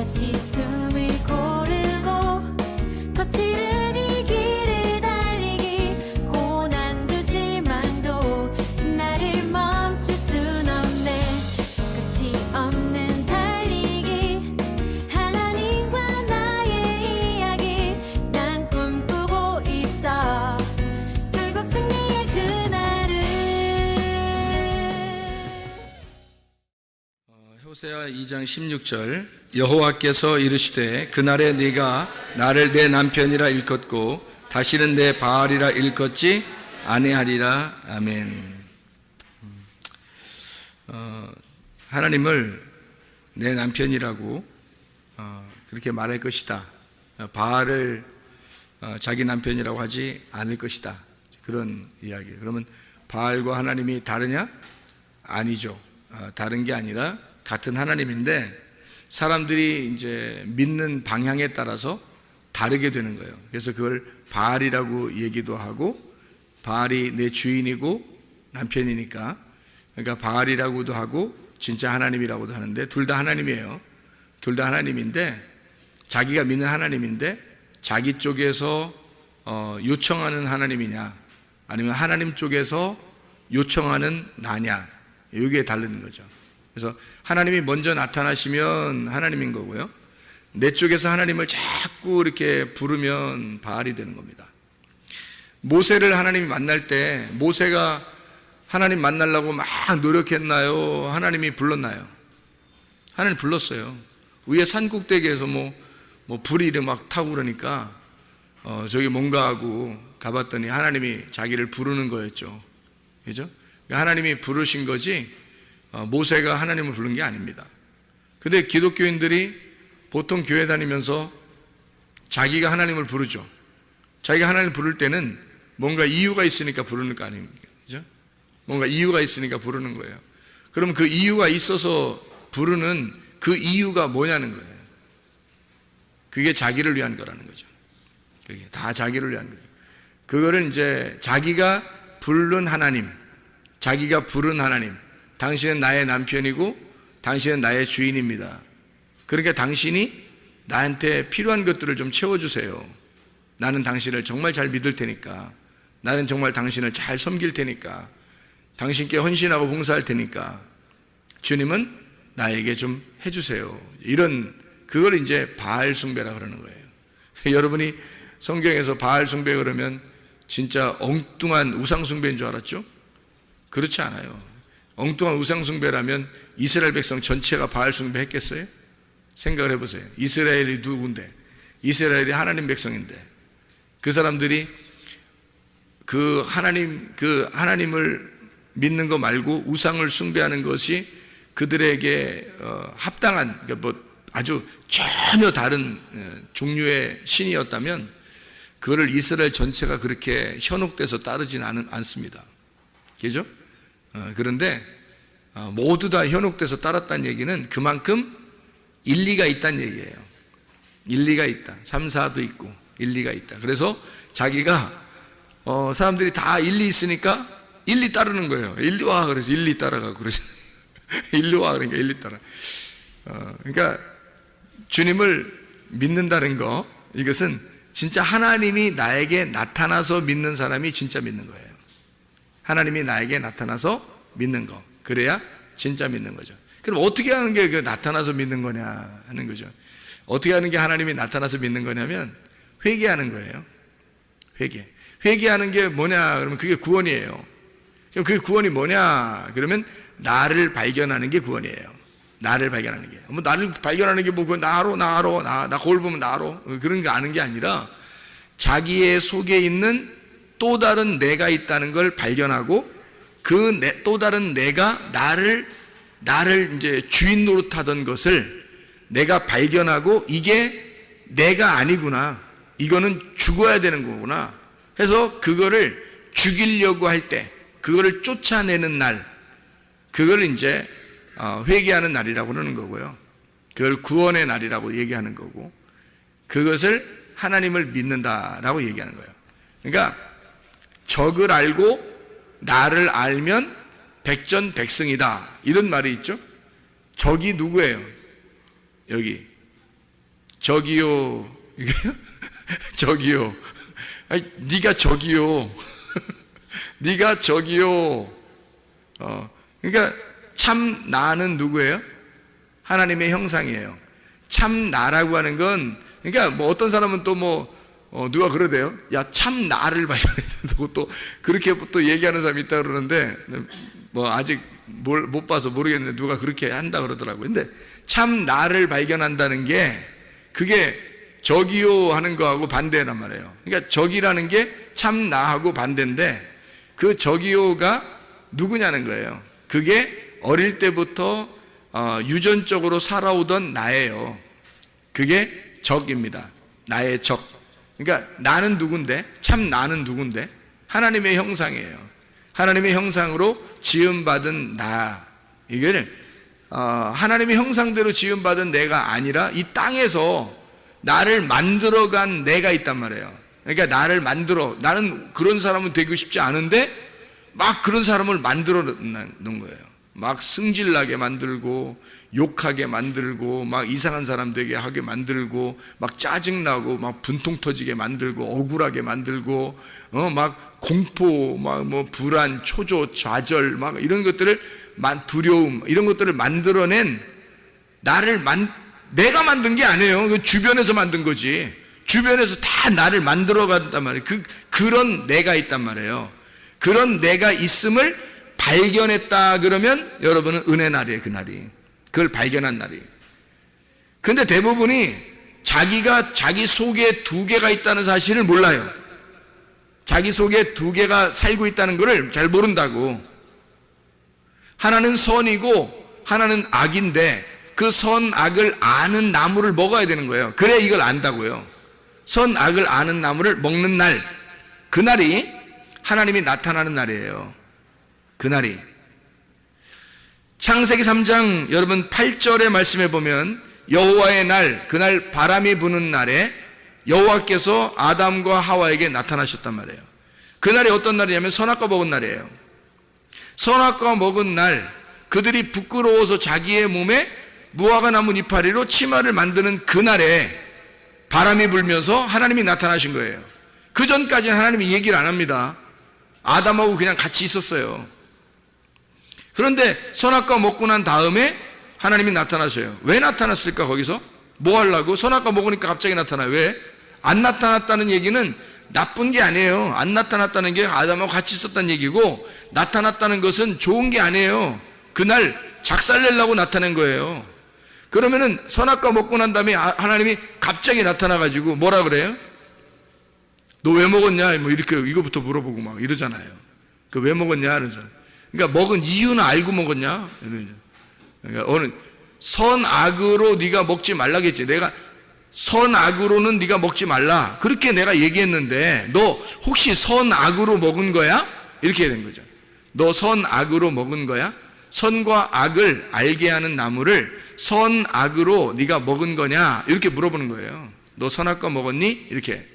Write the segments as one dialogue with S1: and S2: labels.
S1: 다시 숨을 고르고 거칠은 이 길을 달리기 고난도 실망도 나를 멈출 순 없네. 끝이 없는 달리기 하나님과 나의 이야기 난 꿈꾸고 있어 결국 승리의 그날을.
S2: 호세아 2장 16절 여호와께서 이르시되 그날에 네가 나를 내 남편이라 일컫고 다시는 내 바알이라 일컫지 아니하리라. 아멘. 하나님을 내 남편이라고 그렇게 말할 것이다. 바알을 자기 남편이라고 하지 않을 것이다. 그런 이야기. 그러면 바알과 하나님이 다르냐? 아니죠. 다른 게 아니라 같은 하나님인데 사람들이 이제 믿는 방향에 따라서 다르게 되는 거예요. 그래서 그걸 바알이라고 얘기도 하고, 바알이 내 주인이고 남편이니까, 그러니까 바알이라고도 하고 진짜 하나님이라고도 하는데 둘 다 하나님이에요. 둘 다 하나님인데 자기가 믿는 하나님인데 자기 쪽에서 요청하는 하나님이냐 아니면 하나님 쪽에서 요청하는 나냐, 이게 다른 거죠. 그래서 하나님이 먼저 나타나시면 하나님인 거고요, 내 쪽에서 하나님을 자꾸 이렇게 부르면 바알이 되는 겁니다. 모세를 하나님이 만날 때 모세가 하나님 만나려고 막 노력했나요? 하나님이 불렀나요? 하나님 불렀어요. 위에 산꼭대기에서 뭐 불이 막 타고 그러니까 저기 뭔가 하고 가봤더니 하나님이 자기를 부르는 거였죠. 그죠? 하나님이 부르신 거지 모세가 하나님을 부른 게 아닙니다. 근데 기독교인들이 보통 교회 다니면서 자기가 하나님을 부르죠. 자기가 하나님을 부를 때는 뭔가 이유가 있으니까 부르는 거 아닙니까? 그죠? 뭔가 이유가 있으니까 부르는 거예요. 그럼 그 이유가 있어서 부르는 그 이유가 뭐냐는 거예요. 그게 자기를 위한 거라는 거죠. 그게 다 자기를 위한 거예요. 그거를 이제 자기가 부른 하나님, 자기가 부른 하나님, 당신은 나의 남편이고 당신은 나의 주인입니다. 그러니까 당신이 나한테 필요한 것들을 좀 채워주세요. 나는 당신을 정말 잘 믿을 테니까, 나는 정말 당신을 잘 섬길 테니까, 당신께 헌신하고 봉사할 테니까 주님은 나에게 좀 해주세요. 이런, 그걸 이제 바알 숭배라 그러는 거예요. 여러분이 성경에서 바알 숭배 그러면 진짜 엉뚱한 우상 숭배인 줄 알았죠? 그렇지 않아요. 엉뚱한 우상 숭배라면 이스라엘 백성 전체가 바알 숭배 했겠어요? 생각을 해보세요. 이스라엘이 누군데? 이스라엘이 하나님 백성인데 그 사람들이 그 하나님을 믿는 거 말고 우상을 숭배하는 것이 그들에게 합당한, 그러니까 뭐 아주 전혀 다른 종류의 신이었다면 그거를 이스라엘 전체가 그렇게 현혹돼서 따르지는 않습니다. 그죠? 그런데 모두 다 현혹돼서 따랐다는 얘기는 그만큼 일리가 있다는 얘기예요. 일리가 있다. 3, 4도 있고 일리가 있다. 그래서 자기가 사람들이 다 일리 있으니까 일리 따르는 거예요. 일리 와, 그래서 일리 따라가고 그러죠. 일리 와, 그러니까 일리 따라. 그러니까 주님을 믿는다는 거, 이것은 진짜 하나님이 나에게 나타나서 믿는 사람이 진짜 믿는 거예요. 하나님이 나에게 나타나서 믿는 거, 그래야 진짜 믿는 거죠. 그럼 어떻게 하는 게 그 나타나서 믿는 거냐 하는 거죠. 어떻게 하는 게 하나님이 나타나서 믿는 거냐면 회개하는 거예요. 회개하는 게 뭐냐 그러면 그게 구원이에요. 그럼 그게 구원이 뭐냐 그러면 나를 발견하는 게 구원이에요. 나를 발견하는 게. 뭐 나를 발견하는 게 뭐 나 거울 보면 나로 그런 거 아는 게 아니라 자기의 속에 있는 또 다른 내가 있다는 걸 발견하고 그 또 다른 내가 나를 이제 주인 노릇하던 것을 내가 발견하고 이게 내가 아니구나, 이거는 죽어야 되는 거구나 해서 그거를 죽이려고 할 때, 그거를 쫓아내는 날, 그걸 이제 회개하는 날이라고 그러는 거고요. 그걸 구원의 날이라고 얘기하는 거고, 그것을 하나님을 믿는다라고 얘기하는 거예요. 그러니까 적을 알고 나를 알면 백전백승이다, 이런 말이 있죠. 적이 누구예요? 여기 저기요, 이게 저기요. 아니, 네가 저기요. 네가 저기요. 그러니까 참 나는 누구예요? 하나님의 형상이에요. 참 나라고 하는 건, 그러니까 뭐 어떤 사람은 또 누가 그러대요. 야, 참 나를 발견했다고 또 그렇게 또 얘기하는 사람이 있다 그러는데, 뭐 아직 못 봐서 모르겠는데 누가 그렇게 한다 그러더라고요. 근데 참 나를 발견한다는 게 그게 저기요 하는 거하고 반대란 말이에요. 그러니까 저기라는 게 참 나하고 반대인데 그 저기요가 누구냐는 거예요. 그게 어릴 때부터 유전적으로 살아오던 나예요. 그게 적입니다. 나의 적. 그러니까 나는 누군데? 참 나는 누군데? 하나님의 형상이에요. 하나님의 형상으로 지음받은 나. 이게 하나님의 형상대로 지음받은 내가 아니라 이 땅에서 나를 만들어간 내가 있단 말이에요. 그러니까 나는 그런 사람은 되고 싶지 않은데 막 그런 사람을 만들어 놓은 거예요. 막 승질나게 만들고 욕하게 만들고 막 이상한 사람 되게 하게 만들고 막 짜증나고 막 분통 터지게 만들고 억울하게 만들고 막 공포 막 뭐 불안 초조 좌절 막 이런 것들을 두려움 이런 것들을 만들어낸 내가 만든 게 아니에요. 그 주변에서 만든 거지. 주변에서 다 나를 만들어 간단 말이에요. 그런 내가 있단 말이에요. 그런 내가 있음을 발견했다 그러면 여러분은 은혜 날이에요. 그날이. 그걸 발견한 날이. 근데 대부분이 자기가 자기 속에 두 개가 있다는 사실을 몰라요. 자기 속에 두 개가 살고 있다는 것을 잘 모른다고. 하나는 선이고 하나는 악인데 그 선악을 아는 나무를 먹어야 되는 거예요. 그래 이걸 안다고요. 선악을 아는 나무를 먹는 날, 그날이 하나님이 나타나는 날이에요. 그날이. 창세기 3장 여러분 8절의 말씀에 보면 여호와의 날, 그날 바람이 부는 날에 여호와께서 아담과 하와에게 나타나셨단 말이에요. 그날이 어떤 날이냐면 선악과 먹은 날이에요. 선악과 먹은 날 그들이 부끄러워서 자기의 몸에 무화과 나무 이파리로 치마를 만드는 그날에 바람이 불면서 하나님이 나타나신 거예요. 그 전까지는 하나님이 얘기를 안 합니다. 아담하고 그냥 같이 있었어요. 그런데 선악과 먹고 난 다음에 하나님이 나타나셔요. 왜 나타났을까 거기서? 뭐 하려고? 선악과 먹으니까 갑자기 나타나요. 왜? 안 나타났다는 얘기는 나쁜 게 아니에요. 안 나타났다는 게 아담하고 같이 있었다는 얘기고 나타났다는 것은 좋은 게 아니에요. 그날 작살내려고 나타낸 거예요. 그러면은 선악과 먹고 난 다음에 하나님이 갑자기 나타나가지고 뭐라 그래요? 너 왜 먹었냐? 뭐 이렇게 이거부터 물어보고 막 이러잖아요. 그 왜 먹었냐? 그러잖아요. 그러니까 먹은 이유는 알고 먹었냐? 그러니까 선악으로 네가 먹지 말라겠지. 내가 선악으로는 네가 먹지 말라. 그렇게 내가 얘기했는데 너 혹시 선악으로 먹은 거야? 이렇게 된 거죠. 너 선악으로 먹은 거야? 선과 악을 알게 하는 나무를 선악으로 네가 먹은 거냐? 이렇게 물어보는 거예요. 너 선악과 먹었니? 이렇게.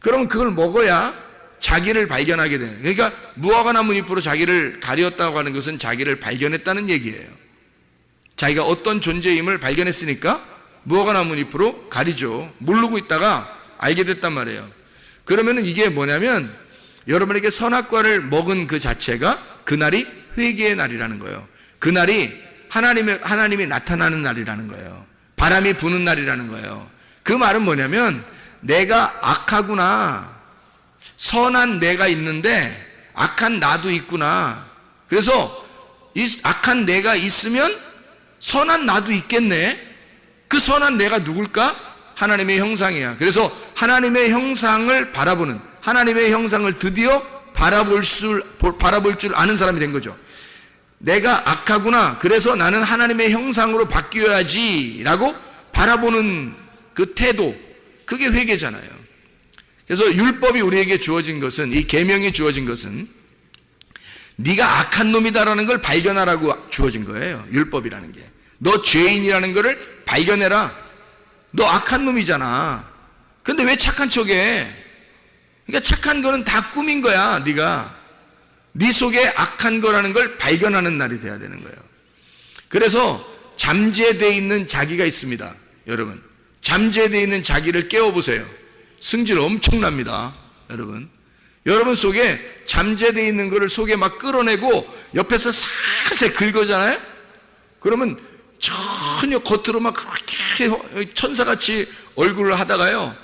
S2: 그럼 그걸 먹어야 자기를 발견하게 돼요. 그러니까 무화과 나무 잎으로 자기를 가렸다고 하는 것은 자기를 발견했다는 얘기예요. 자기가 어떤 존재임을 발견했으니까 무화과 나무 잎으로 가리죠. 모르고 있다가 알게 됐단 말이에요. 그러면은 이게 뭐냐면 여러분에게 선악과를 먹은 그 자체가 그날이 회개의 날이라는 거예요. 그날이 하나님이 나타나는 날이라는 거예요. 바람이 부는 날이라는 거예요. 그 말은 뭐냐면 내가 악하구나. 선한 내가 있는데 악한 나도 있구나. 그래서 이 악한 내가 있으면 선한 나도 있겠네. 그 선한 내가 누굴까? 하나님의 형상이야. 그래서 하나님의 형상을 바라보는, 하나님의 형상을 드디어 바라볼 줄 아는 사람이 된 거죠. 내가 악하구나. 그래서 나는 하나님의 형상으로 바뀌어야지 라고 바라보는 그 태도, 그게 회개잖아요. 그래서 율법이 우리에게 주어진 것은, 이 계명이 주어진 것은 네가 악한 놈이다라는 걸 발견하라고 주어진 거예요. 율법이라는 게. 너 죄인이라는 거를 발견해라. 너 악한 놈이잖아. 근데 왜 착한 척해? 그러니까 착한 거는 다 꿈인 거야. 네가 네 속에 악한 거라는 걸 발견하는 날이 돼야 되는 거예요. 그래서 잠재되어 있는 자기가 있습니다. 여러분. 잠재되어 있는 자기를 깨워보세요. 승질 엄청납니다. 여러분 속에 잠재되어 있는 것을 속에 막 끌어내고 옆에서 살살 긁어잖아요. 그러면 전혀 겉으로 막 그렇게 천사같이 얼굴을 하다가요,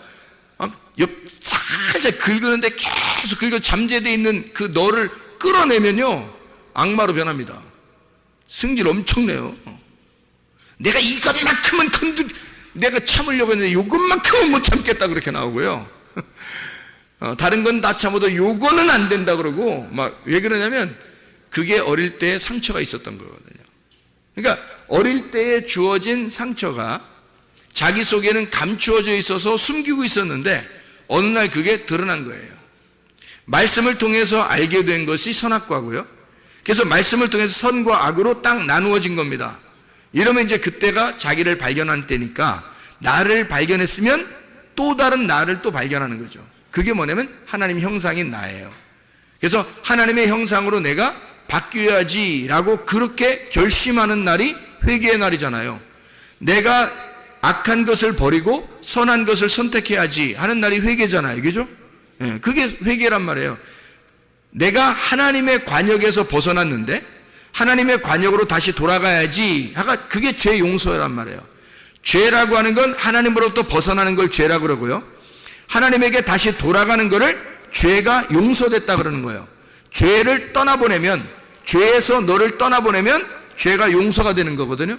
S2: 살살 긁는데 계속 긁어 잠재되어 있는 그 너를 끌어내면요 악마로 변합니다. 승질 엄청내요. 내가 이것만큼은 내가 참으려고 했는데 이것만큼은 못 참겠다 그렇게 나오고요. 다른 건 다 참아도 요거는 안 된다 그러고 막 왜 그러냐면 그게 어릴 때 상처가 있었던 거거든요. 그러니까 어릴 때에 주어진 상처가 자기 속에는 감추어져 있어서 숨기고 있었는데 어느 날 그게 드러난 거예요. 말씀을 통해서 알게 된 것이 선악과고요. 그래서 말씀을 통해서 선과 악으로 딱 나누어진 겁니다. 이러면 이제 그때가 자기를 발견한 때니까 나를 발견했으면 또 다른 나를 또 발견하는 거죠. 그게 뭐냐면 하나님 형상인 나예요. 그래서 하나님의 형상으로 내가 바뀌어야지라고 그렇게 결심하는 날이 회개의 날이잖아요. 내가 악한 것을 버리고 선한 것을 선택해야지 하는 날이 회개잖아요. 그죠? 예, 그게 회개란 말이에요. 내가 하나님의 관역에서 벗어났는데 하나님의 관역으로 다시 돌아가야지. 그게 죄 용서란 말이에요. 죄라고 하는 건 하나님으로부터 벗어나는 걸 죄라고 그러고요. 하나님에게 다시 돌아가는 것을 죄가 용서됐다 그러는 거예요. 죄를 떠나보내면, 죄에서 너를 떠나보내면 죄가 용서가 되는 거거든요.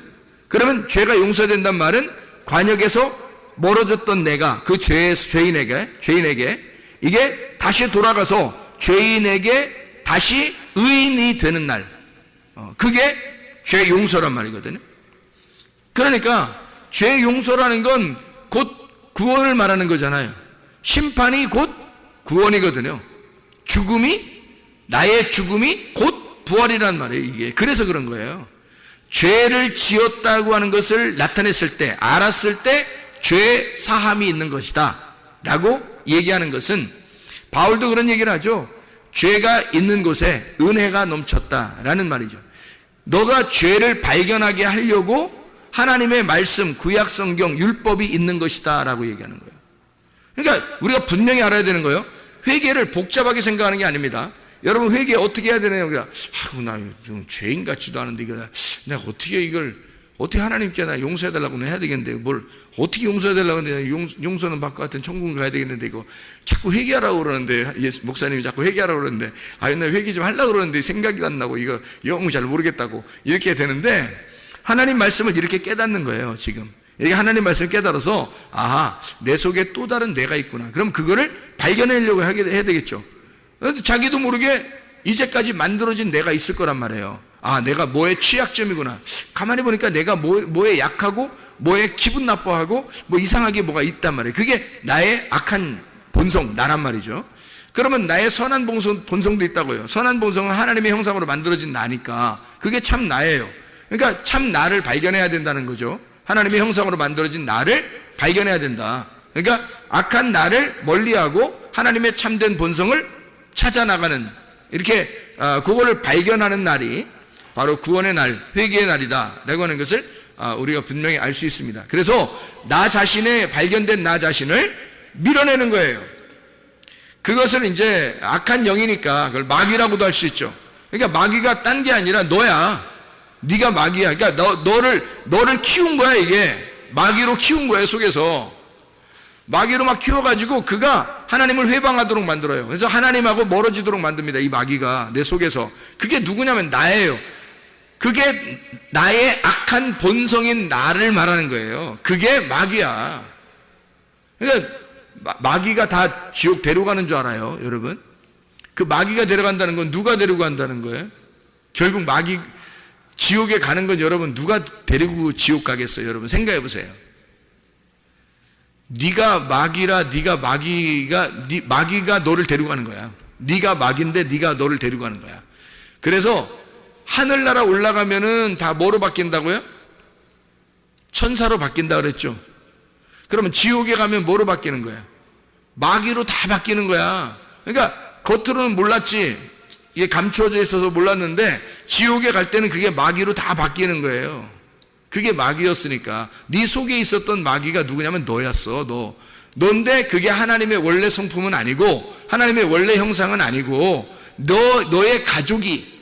S2: 그러면 죄가 용서된단 말은 관역에서 멀어졌던 내가 그 죄인에게 이게 다시 돌아가서 죄인에게 다시 의인이 되는 날, 그게 죄 용서란 말이거든요. 그러니까 죄 용서라는 건 곧 구원을 말하는 거잖아요. 심판이 곧 구원이거든요. 나의 죽음이 곧 부활이란 말이에요. 이게 그래서 그런 거예요. 죄를 지었다고 하는 것을 나타냈을 때, 알았을 때 죄 사함이 있는 것이다 라고 얘기하는 것은, 바울도 그런 얘기를 하죠. 죄가 있는 곳에 은혜가 넘쳤다라는 말이죠. 너가 죄를 발견하게 하려고 하나님의 말씀, 구약 성경, 율법이 있는 것이다 라고 얘기하는 거예요. 그러니까 우리가 분명히 알아야 되는 거예요. 회개를 복잡하게 생각하는 게 아닙니다. 여러분 회개 어떻게 해야 되나요? 나 죄인 같지도 않은데 내가 어떻게 하나님께 나 용서해달라고 해야 되겠는데 뭘 어떻게 용서해달라고 하는데 용서는 받고 하여튼 천국 가야 되겠는데 이거 자꾸 회개하라고 그러는데 목사님이 자꾸 회개하라고 그러는데 나 회개 좀 하려고 그러는데 생각이 안 나고 이거 영 잘 모르겠다고 이렇게 되는데, 하나님 말씀을 이렇게 깨닫는 거예요. 지금 이게 하나님 말씀을 깨달아서 내 속에 또 다른 내가 있구나. 그럼 그거를 발견하려고 해야 되겠죠. 자기도 모르게 이제까지 만들어진 내가 있을 거란 말이에요. 내가 뭐에 취약점이구나. 가만히 보니까 내가 뭐에 약하고 뭐에 기분 나빠하고 뭐 이상하게 뭐가 있단 말이에요. 그게 나의 악한 본성, 나란 말이죠. 그러면 나의 선한 본성도 있다고요. 선한 본성은 하나님의 형상으로 만들어진 나니까 그게 참 나예요. 그러니까 참 나를 발견해야 된다는 거죠. 하나님의 형상으로 만들어진 나를 발견해야 된다. 그러니까 악한 나를 멀리하고 하나님의 참된 본성을 찾아나가는, 이렇게 그거를 발견하는 날이 바로 구원의 날, 회개의 날이다 라고 하는 것을 우리가 분명히 알 수 있습니다. 그래서 발견된 나 자신을 밀어내는 거예요. 그것을 이제 악한 영이니까 그걸 마귀라고도 할 수 있죠. 그러니까 마귀가 딴 게 아니라 너야. 네가 마귀야. 그러니까 너를 키운 거야. 이게 마귀로 키운 거예요. 속에서 마귀로 막 키워가지고 그가 하나님을 회방하도록 만들어요. 그래서 하나님하고 멀어지도록 만듭니다. 이 마귀가 내 속에서. 그게 누구냐면 나예요. 그게 나의 악한 본성인 나를 말하는 거예요. 그게 마귀야. 그러니까 마귀가 다 지옥 데려가는 줄 알아요, 여러분? 그 마귀가 데려간다는 건 누가 데리고 간다는 거예요? 결국 지옥에 가는 건 여러분 누가 데리고 지옥 가겠어요? 여러분 생각해 보세요. 네가 마귀라, 마귀가 너를 데리고 가는 거야. 네가 마귀인데 네가 너를 데리고 가는 거야. 그래서 하늘나라 올라가면은 다 뭐로 바뀐다고요? 천사로 바뀐다 그랬죠. 그러면 지옥에 가면 뭐로 바뀌는 거야? 마귀로 다 바뀌는 거야. 그러니까 겉으로는 몰랐지, 이게 감추어져 있어서 몰랐는데 지옥에 갈 때는 그게 마귀로 다 바뀌는 거예요. 그게 마귀였으니까 네 속에 있었던 마귀가 누구냐면 너였어. 너인데 그게 하나님의 원래 성품은 아니고 하나님의 원래 형상은 아니고 너의 가족이,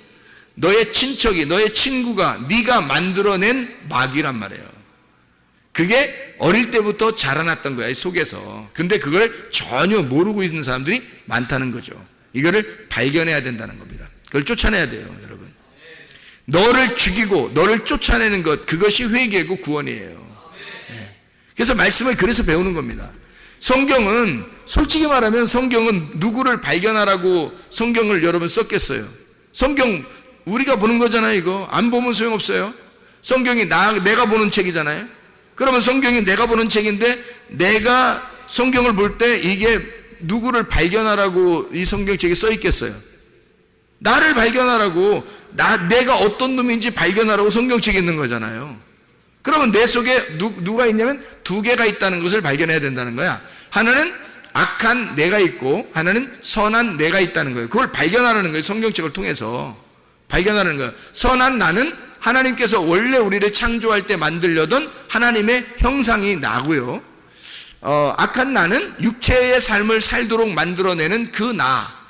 S2: 너의 친척이, 너의 친구가 네가 만들어낸 마귀란 말이에요. 그게 어릴 때부터 자라났던 거야, 이 속에서. 근데 그걸 전혀 모르고 있는 사람들이 많다는 거죠. 이거를 발견해야 된다는 겁니다. 그걸 쫓아내야 돼요, 여러분. 너를 죽이고 너를 쫓아내는 것, 그것이 회개고 구원이에요. 네. 그래서 말씀을 그래서 배우는 겁니다. 성경은, 솔직히 말하면 성경은 누구를 발견하라고 성경을 여러분 썼겠어요? 성경 우리가 보는 거잖아요. 이거 안 보면 소용없어요. 성경이 내가 보는 책이잖아요. 그러면 성경이 내가 보는 책인데 내가 성경을 볼 때 이게 누구를 발견하라고 이 성경책에 써 있겠어요? 나를 발견하라고, 내가 어떤 놈인지 발견하라고 성경책에 있는 거잖아요. 그러면 내 속에 누가 있냐면 두 개가 있다는 것을 발견해야 된다는 거야. 하나는 악한 내가 있고 하나는 선한 내가 있다는 거예요. 그걸 발견하라는 거예요. 성경책을 통해서 발견하는 거예요. 선한 나는 하나님께서 원래 우리를 창조할 때 만들려던 하나님의 형상이 나고요. 악한 나는 육체의 삶을 살도록 만들어내는 그 나,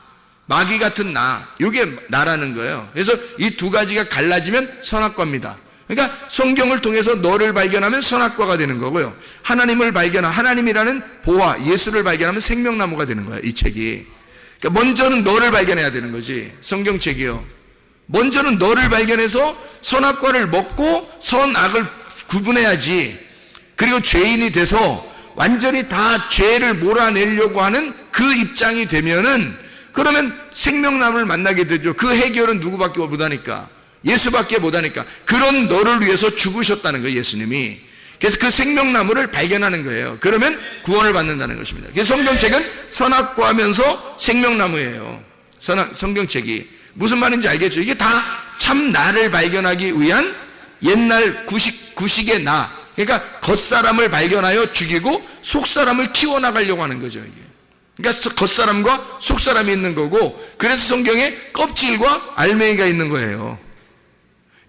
S2: 마귀 같은 나, 이게 나라는 거예요. 그래서 이 두 가지가 갈라지면 선악과입니다. 그러니까 성경을 통해서 너를 발견하면 선악과가 되는 거고요. 하나님을 하나님이라는 보화, 예수를 발견하면 생명나무가 되는 거예요, 이 책이. 그러니까 먼저는 너를 발견해야 되는 거지, 성경책이요. 먼저는 너를 발견해서 선악과를 먹고 선악을 구분해야지. 그리고 죄인이 돼서 완전히 다 죄를 몰아내려고 하는 그 입장이 되면은, 그러면 생명나무를 만나게 되죠. 그 해결은 누구밖에 못하니까, 예수밖에 못하니까. 그런 너를 위해서 죽으셨다는 거예요, 예수님이. 그래서 그 생명나무를 발견하는 거예요. 그러면 구원을 받는다는 것입니다. 그래서 성경책은 선악과하면서 생명나무예요. 성경책이 무슨 말인지 알겠죠? 이게 다 참 나를 발견하기 위한 옛날 구식의 나, 그러니까 겉사람을 발견하여 죽이고 속사람을 키워나가려고 하는 거죠, 이게. 그러니까 겉사람과 속사람이 있는 거고, 그래서 성경에 껍질과 알맹이가 있는 거예요.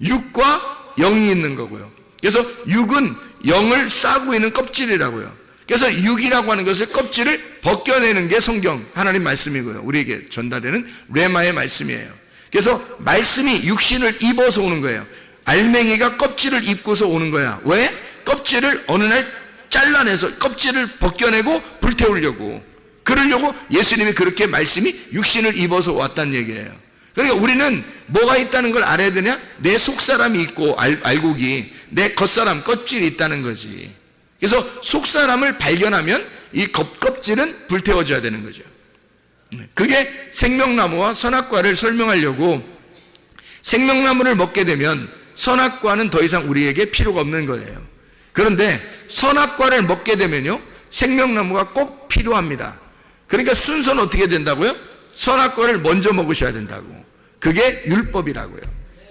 S2: 육과 영이 있는 거고요. 그래서 육은 영을 싸고 있는 껍질이라고요. 그래서 육이라고 하는 것을, 껍질을 벗겨내는 게 성경, 하나님 말씀이고요. 우리에게 전달되는 레마의 말씀이에요. 그래서 말씀이 육신을 입어서 오는 거예요. 알맹이가 껍질을 입고서 오는 거야. 왜? 껍질을 어느 날 잘라내서 껍질을 벗겨내고 불태우려고, 그러려고 예수님이 그렇게 말씀이 육신을 입어서 왔다는 얘기예요. 그러니까 우리는 뭐가 있다는 걸 알아야 되냐? 내 속사람이 있고, 알곡이, 내 겉사람, 껍질이 있다는 거지. 그래서 속사람을 발견하면 이 껍질은 불태워져야 되는 거죠. 그게 생명나무와 선악과를 설명하려고, 생명나무를 먹게 되면 선악과는 더 이상 우리에게 필요가 없는 거예요. 그런데 선악과를 먹게 되면요, 생명나무가 꼭 필요합니다. 그러니까 순서는 어떻게 된다고요? 선악과를 먼저 먹으셔야 된다고. 그게 율법이라고요.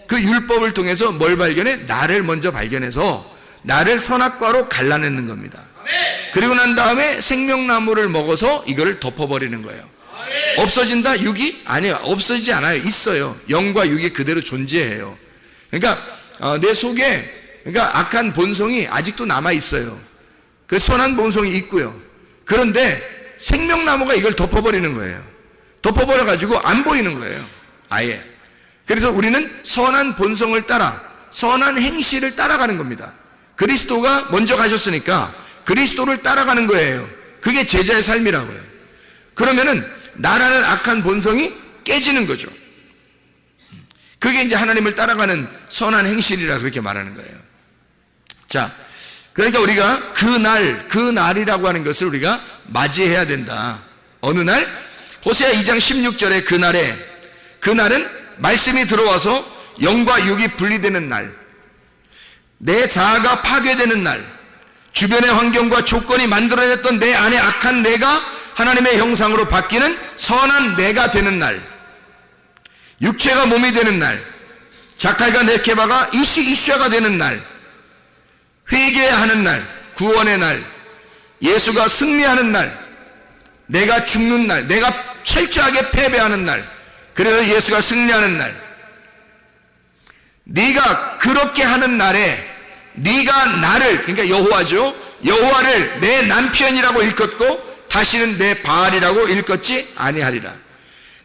S2: 그 율법을 통해서 뭘 발견해? 나를 먼저 발견해서 나를 선악과로 갈라내는 겁니다. 그리고 난 다음에 생명나무를 먹어서 이거를 덮어버리는 거예요. 없어진다? 육이? 아니요, 없어지지 않아요. 있어요. 영과 육이 그대로 존재해요. 그러니까 내 속에, 그러니까 악한 본성이 아직도 남아 있어요. 그 선한 본성이 있고요. 그런데 생명나무가 이걸 덮어버리는 거예요. 덮어버려 가지고 안 보이는 거예요, 아예. 그래서 우리는 선한 본성을 따라, 선한 행실을 따라가는 겁니다. 그리스도가 먼저 가셨으니까 그리스도를 따라가는 거예요. 그게 제자의 삶이라고요. 그러면은 나라는 악한 본성이 깨지는 거죠. 그게 이제 하나님을 따라가는 선한 행실이라 그렇게 말하는 거예요. 자, 그러니까 우리가 그 날이라고 하는 것을 우리가 맞이해야 된다. 어느 날? 호세아 2장 16절에 그날은 말씀이 들어와서 영과 육이 분리되는 날, 내 자아가 파괴되는 날, 주변의 환경과 조건이 만들어냈던 내 안에 악한 내가 하나님의 형상으로 바뀌는 선한 내가 되는 날, 육체가 몸이 되는 날, 자칼과 네케바가 이슈아가 되는 날, 회개하는 날, 구원의 날, 예수가 승리하는 날, 내가 죽는 날, 내가 철저하게 패배하는 날, 그래서 예수가 승리하는 날, 네가 그렇게 하는 날에 네가 나를, 그러니까 여호와죠, 여호와를 내 남편이라고 일컫고 다시는 내 바알이라고 일컫지 아니하리라.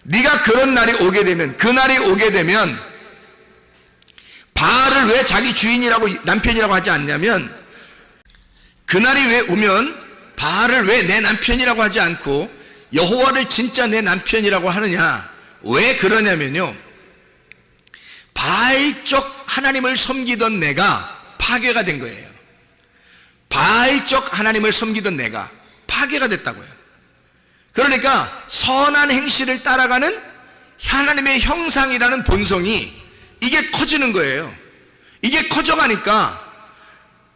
S2: 네가 그런 날이 오게 되면, 그 날이 오게 되면 바알을 왜 자기 주인이라고 남편이라고 하지 않냐면, 그날이 왜 오면 바알을 왜 내 남편이라고 하지 않고 여호와를 진짜 내 남편이라고 하느냐, 왜 그러냐면요, 바알적 하나님을 섬기던 내가 파괴가 된 거예요. 바알적 하나님을 섬기던 내가 파괴가 됐다고요. 그러니까 선한 행실을 따라가는 하나님의 형상이라는 본성이 이게 커지는 거예요. 이게 커져가니까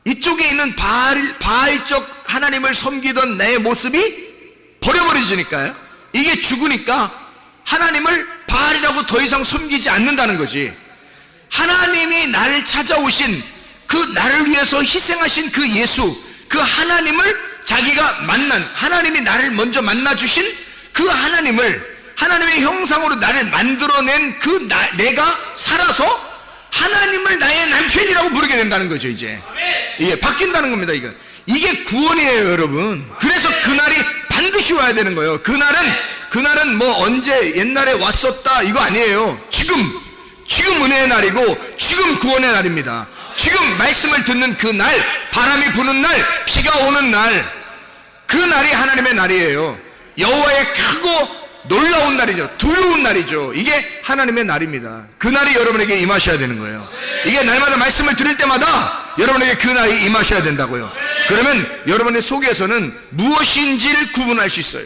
S2: 이쪽에 있는 바알적 하나님을 섬기던 내 모습이 버려버려지니까요, 이게 죽으니까 하나님을 바알이라고 더 이상 섬기지 않는다는 거지. 하나님이 나를 찾아오신, 그 나를 위해서 희생하신 그 예수, 그 하나님을 자기가 만난, 하나님이 나를 먼저 만나주신 그 하나님을, 하나님의 형상으로 나를 만들어낸 그 내가 살아서 하나님을 나의 남편이라고 부르게 된다는 거죠. 이제 이게 바뀐다는 겁니다. 이게 구원이에요, 여러분. 그래서 그날이 반드시 와야 되는 거예요. 그날은 뭐 언제 옛날에 왔었다 이거 아니에요. 지금 은혜의 날이고 지금 구원의 날입니다. 지금 말씀을 듣는 그 날, 바람이 부는 날, 비가 오는 날, 그 날이 하나님의 날이에요. 여호와의 크고 놀라운 날이죠. 두려운 날이죠. 이게 하나님의 날입니다. 그 날이 여러분에게 임하셔야 되는 거예요. 이게 날마다 말씀을 들을 때마다 여러분에게 그 날이 임하셔야 된다고요. 그러면 여러분의 속에서는 무엇인지를 구분할 수 있어요.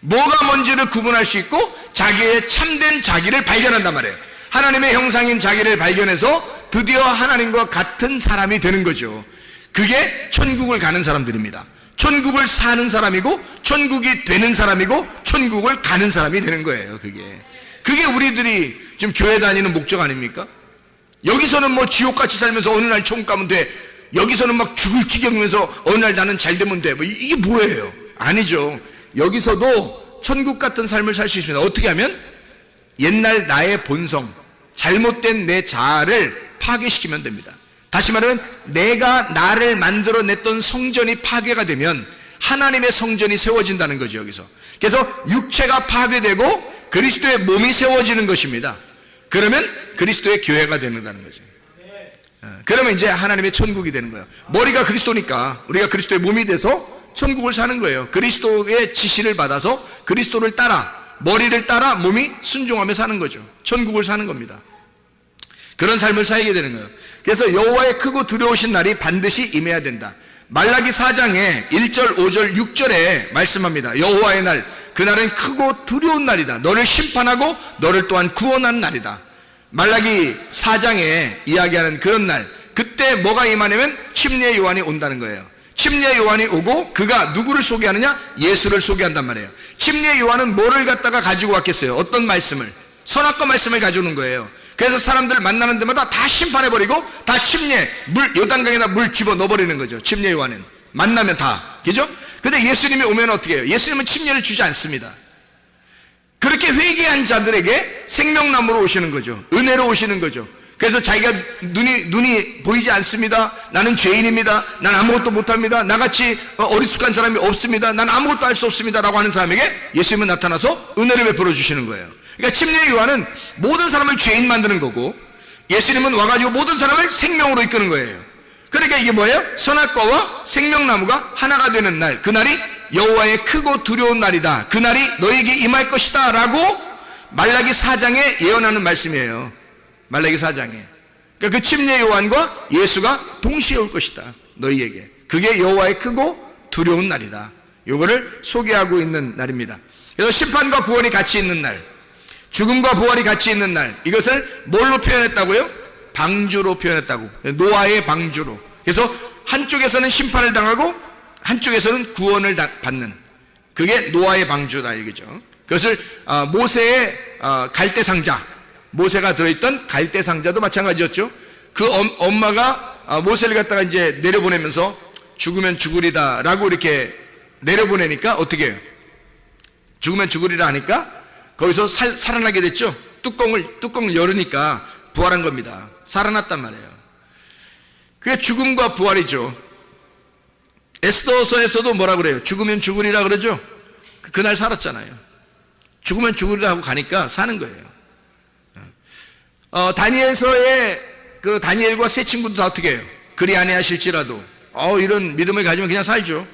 S2: 뭐가 뭔지를 구분할 수 있고 자기의 참된 자기를 발견한단 말이에요. 하나님의 형상인 자기를 발견해서 드디어 하나님과 같은 사람이 되는 거죠. 그게 천국을 가는 사람들입니다. 천국을 사는 사람이고 천국이 되는 사람이고 천국을 가는 사람이 되는 거예요. 그게 우리들이 지금 교회 다니는 목적 아닙니까? 여기서는 뭐 지옥같이 살면서 어느 날 천국 가면 돼, 여기서는 막 죽을 지경이면서 어느 날 나는 잘 되면 돼, 뭐 이게 뭐예요? 아니죠. 여기서도 천국 같은 삶을 살 수 있습니다. 어떻게 하면? 옛날 나의 본성, 잘못된 내 자아를 파괴시키면 됩니다. 다시 말하면 내가 나를 만들어냈던 성전이 파괴가 되면 하나님의 성전이 세워진다는 거죠. 여기서 그래서 육체가 파괴되고 그리스도의 몸이 세워지는 것입니다. 그러면 그리스도의 교회가 된다는 거죠. 그러면 이제 하나님의 천국이 되는 거예요. 머리가 그리스도니까 우리가 그리스도의 몸이 돼서 천국을 사는 거예요. 그리스도의 지시를 받아서 그리스도를 따라, 머리를 따라 몸이 순종하며 사는 거죠. 천국을 사는 겁니다. 그런 삶을 살게 되는 거예요. 그래서 여호와의 크고 두려우신 날이 반드시 임해야 된다. 말라기 4장에 1절, 5절, 6절에 말씀합니다. 여호와의 날, 그날은 크고 두려운 날이다. 너를 심판하고 너를 또한 구원하는 날이다. 말라기 4장에 이야기하는 그런 날, 그때 뭐가 임하냐면 침례 요한이 온다는 거예요. 침례 요한이 오고 그가 누구를 소개하느냐? 예수를 소개한단 말이에요. 침례 요한은 뭐를 갖다가 가지고 왔겠어요? 어떤 말씀을? 선악과 말씀을 가져오는 거예요. 그래서 사람들 만나는 데마다 다 심판해버리고 다 침례, 요단강에다 물 집어 넣어버리는 거죠. 침례 요한은 만나면 다, 그죠? 근데 예수님이 오면 어떻게 해요? 예수님은 침례를 주지 않습니다. 그렇게 회개한 자들에게 생명나무로 오시는 거죠. 은혜로 오시는 거죠. 그래서 자기가 눈이 보이지 않습니다, 나는 죄인입니다, 난 아무것도 못합니다, 나같이 어리숙한 사람이 없습니다, 난 아무것도 할 수 없습니다 라고 하는 사람에게 예수님은 나타나서 은혜를 베풀어 주시는 거예요. 그러니까 침례 요한은 모든 사람을 죄인 만드는 거고, 예수님은 와가지고 모든 사람을 생명으로 이끄는 거예요. 그러니까 이게 뭐예요? 선악과와 생명나무가 하나가 되는 날, 그날이 여호와의 크고 두려운 날이다. 그날이 너에게 임할 것이다 라고 말라기 4장에 예언하는 말씀이에요. 말라기 4장에. 그러니까 그 침례 요한과 예수가 동시에 올 것이다, 너희에게. 그게 여호와의 크고 두려운 날이다. 요거를 소개하고 있는 날입니다. 그래서 심판과 구원이 같이 있는 날, 죽음과 부활이 같이 있는 날, 이것을 뭘로 표현했다고요? 방주로 표현했다고. 노아의 방주로. 그래서 한쪽에서는 심판을 당하고 한쪽에서는 구원을 받는, 그게 노아의 방주다 이거죠. 그것을 모세의 갈대상자, 모세가 들어있던 갈대상자도 마찬가지였죠. 그 엄마가 모세를 갖다가 이제 내려보내면서 죽으면 죽으리다 라고 이렇게 내려보내니까 어떻게 해요? 죽으면 죽으리라 하니까 거기서 살아나게 됐죠. 뚜껑을 열으니까 부활한 겁니다. 살아났단 말이에요. 그게 죽음과 부활이죠. 에스더서에서도 뭐라 그래요? 죽으면 죽으리라 그러죠? 그날 살았잖아요. 죽으면 죽으리라 하고 가니까 사는 거예요. 다니엘서의 그 다니엘과 세 친구도 다 어떻게 해요? 그리 아니하실지라도 이런 믿음을 가지면 그냥 살죠.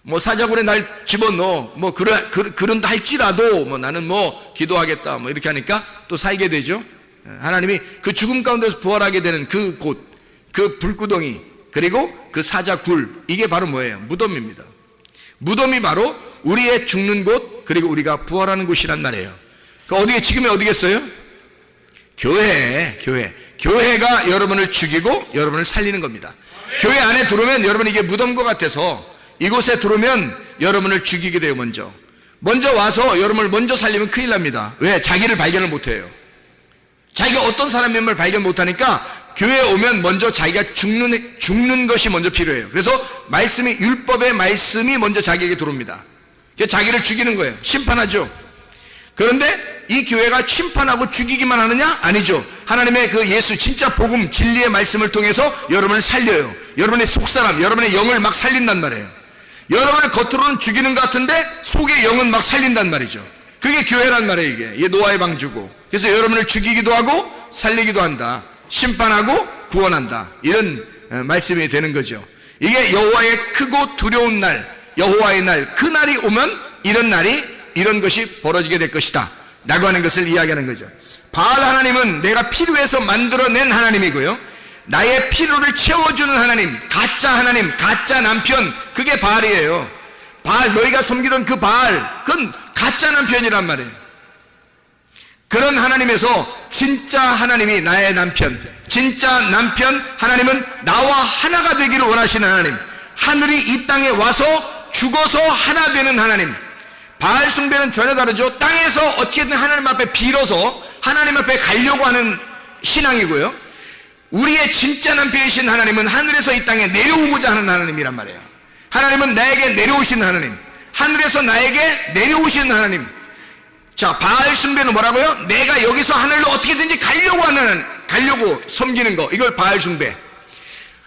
S2: 뭐 사자굴에 날 집어넣어 뭐 그런다 할지라도 뭐 나는 뭐 기도하겠다 뭐 이렇게 하니까 또 살게 되죠. 하나님이 그 죽음 가운데서 부활하게 되는 그 곳, 그 불구덩이, 그리고 그 사자굴, 이게 바로 뭐예요? 무덤입니다. 무덤이 바로 우리의 죽는 곳, 그리고 우리가 부활하는 곳이란 말이에요. 지금이 어디겠어요? 교회가 여러분을 죽이고 여러분을 살리는 겁니다. 교회 안에 들어오면 여러분 이게 무덤과 같아서 이곳에 들어오면 여러분을 죽이게 돼요. 먼저 와서 여러분을 먼저 살리면 큰일 납니다. 왜? 자기를 발견을 못해요. 자기가 어떤 사람임을 발견 못하니까 교회에 오면 먼저 자기가 죽는 것이 먼저 필요해요. 그래서 율법의 말씀이 먼저 자기에게 들어옵니다. 그래서 자기를 죽이는 거예요. 심판하죠. 그런데 이 교회가 심판하고 죽이기만 하느냐? 아니죠. 하나님의 그 예수 진짜 복음 진리의 말씀을 통해서 여러분을 살려요. 여러분의 속사람, 여러분의 영을 막 살린단 말이에요. 여러분의 겉으로는 죽이는 것 같은데 속의 영은 막 살린단 말이죠. 그게 교회란 말이에요. 이게 노아의 방주고. 그래서 여러분을 죽이기도 하고 살리기도 한다. 심판하고 구원한다. 이런 말씀이 되는 거죠. 이게 여호와의 크고 두려운 날, 여호와의 날, 그 날이 오면 이런 것이 벌어지게 될 것이다 라고 하는 것을 이야기하는 거죠. 바알 하나님은 내가 필요해서 만들어낸 하나님이고요, 나의 필요를 채워주는 하나님, 가짜 남편, 그게 바알이에요. 바알, 너희가 섬기던 그 바알, 그건 가짜 남편이란 말이에요. 그런 하나님에서 진짜 하나님이 나의 남편, 진짜 남편 하나님은 나와 하나가 되기를 원하시는 하나님, 하늘이 이 땅에 와서 죽어서 하나 되는 하나님. 바알 숭배는 전혀 다르죠. 땅에서 어떻게든 하나님 앞에 빌어서 하나님 앞에 가려고 하는 신앙이고요, 우리의 진짜 남편이신 하나님은 하늘에서 이 땅에 내려오고자 하는 하나님이란 말이에요. 하나님은 나에게 내려오시는 하나님, 하늘에서 나에게 내려오시는 하나님. 자, 바알 숭배는 뭐라고요? 내가 여기서 하늘로 어떻게든지 가려고 섬기는 거, 이걸 바알 숭배.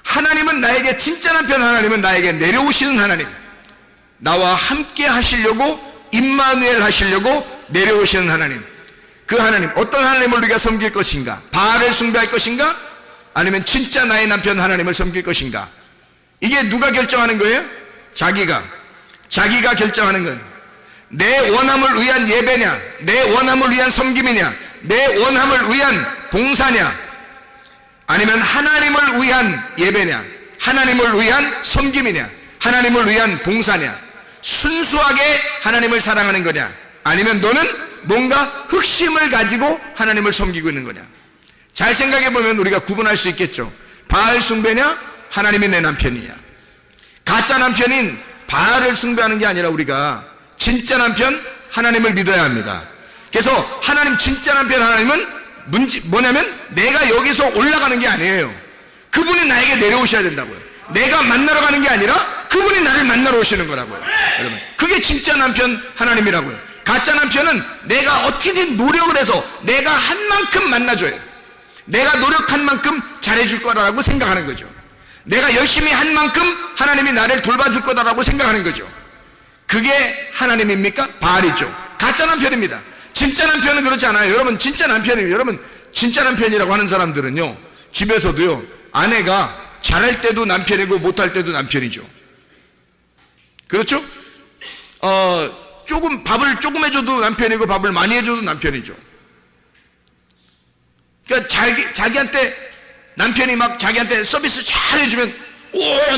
S2: 하나님은 나에게, 진짜 남편 하나님은 나에게 내려오시는 하나님, 나와 함께 하시려고, 임마누엘 하시려고 내려오시는 하나님. 그 하나님, 어떤 하나님을 우리가 섬길 것인가? 바알을 숭배할 것인가? 아니면 진짜 나의 남편 하나님을 섬길 것인가? 이게 누가 결정하는 거예요? 자기가 결정하는 거예요. 내 원함을 위한 예배냐, 내 원함을 위한 섬김이냐, 내 원함을 위한 봉사냐, 아니면 하나님을 위한 예배냐, 하나님을 위한 섬김이냐, 하나님을 위한 봉사냐, 순수하게 하나님을 사랑하는 거냐, 아니면 너는 뭔가 흑심을 가지고 하나님을 섬기고 있는 거냐. 잘 생각해 보면 우리가 구분할 수 있겠죠. 바알 숭배냐, 하나님이 내 남편이냐. 가짜 남편인 바알을 숭배하는 게 아니라 우리가 진짜 남편 하나님을 믿어야 합니다. 그래서 하나님, 진짜 남편 하나님은 뭐냐면 내가 여기서 올라가는 게 아니에요. 그분이 나에게 내려오셔야 된다고요. 내가 만나러 가는 게 아니라 그분이 나를 만나러 오시는 거라고요. 여러분, 그게 진짜 남편 하나님이라고요. 가짜 남편은 내가 어떻게든 노력을 해서 내가 한 만큼 만나줘요. 내가 노력한 만큼 잘해줄 거라고 생각하는 거죠. 내가 열심히 한 만큼 하나님이 나를 돌봐줄 거다라고 생각하는 거죠. 그게 하나님입니까? 바알이죠. 가짜 남편입니다. 진짜 남편은 그렇지 않아요. 여러분, 진짜 남편이에요. 여러분, 진짜 남편이라고 하는 사람들은요, 집에서도요, 아내가 잘할 때도 남편이고 못할 때도 남편이죠. 그렇죠? 밥을 조금 해줘도 남편이고 밥을 많이 해줘도 남편이죠. 그러니까 자기한테 남편이 막 자기한테 서비스 잘 해주면,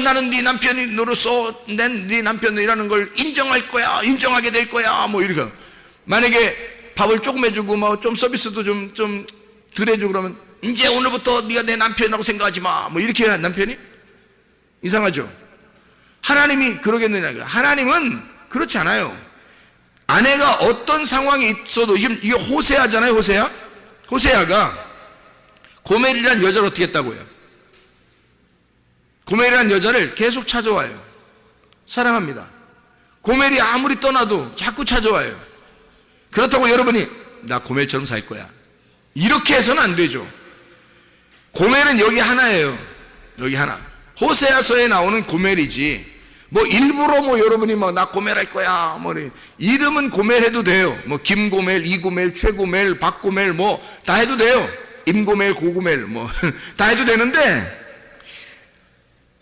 S2: 나는 네 남편으로서 네 남편이라는 걸 인정할 거야, 인정하게 될 거야, 뭐 이렇게. 만약에 밥을 조금 해주고 뭐 좀 서비스도 좀 덜 해주고 그러면, 이제 오늘부터 네가 내 남편이라고 생각하지 마, 뭐 이렇게 해야 남편이? 이상하죠? 하나님이 그러겠느냐. 하나님은 그렇지 않아요. 아내가 어떤 상황이 있어도, 이게 호세아잖아요. 호세아가 고멜이라는 여자를 어떻게 했다고요? 고멜이라는 여자를 계속 찾아와요. 사랑합니다. 고멜이 아무리 떠나도 자꾸 찾아와요. 그렇다고 여러분이 나 고멜처럼 살 거야, 이렇게 해서는 안 되죠. 고멜은 여기 하나예요. 여기 하나. 호세아서에 나오는 고멜이지 뭐 일부러 뭐 여러분이 막 나 고멜할 거야 뭐 이름은 고멜해도 돼요. 뭐 김고멜, 이고멜, 최고멜, 박고멜 뭐 다 해도 돼요. 임고멜, 고고멜 뭐 다 해도 되는데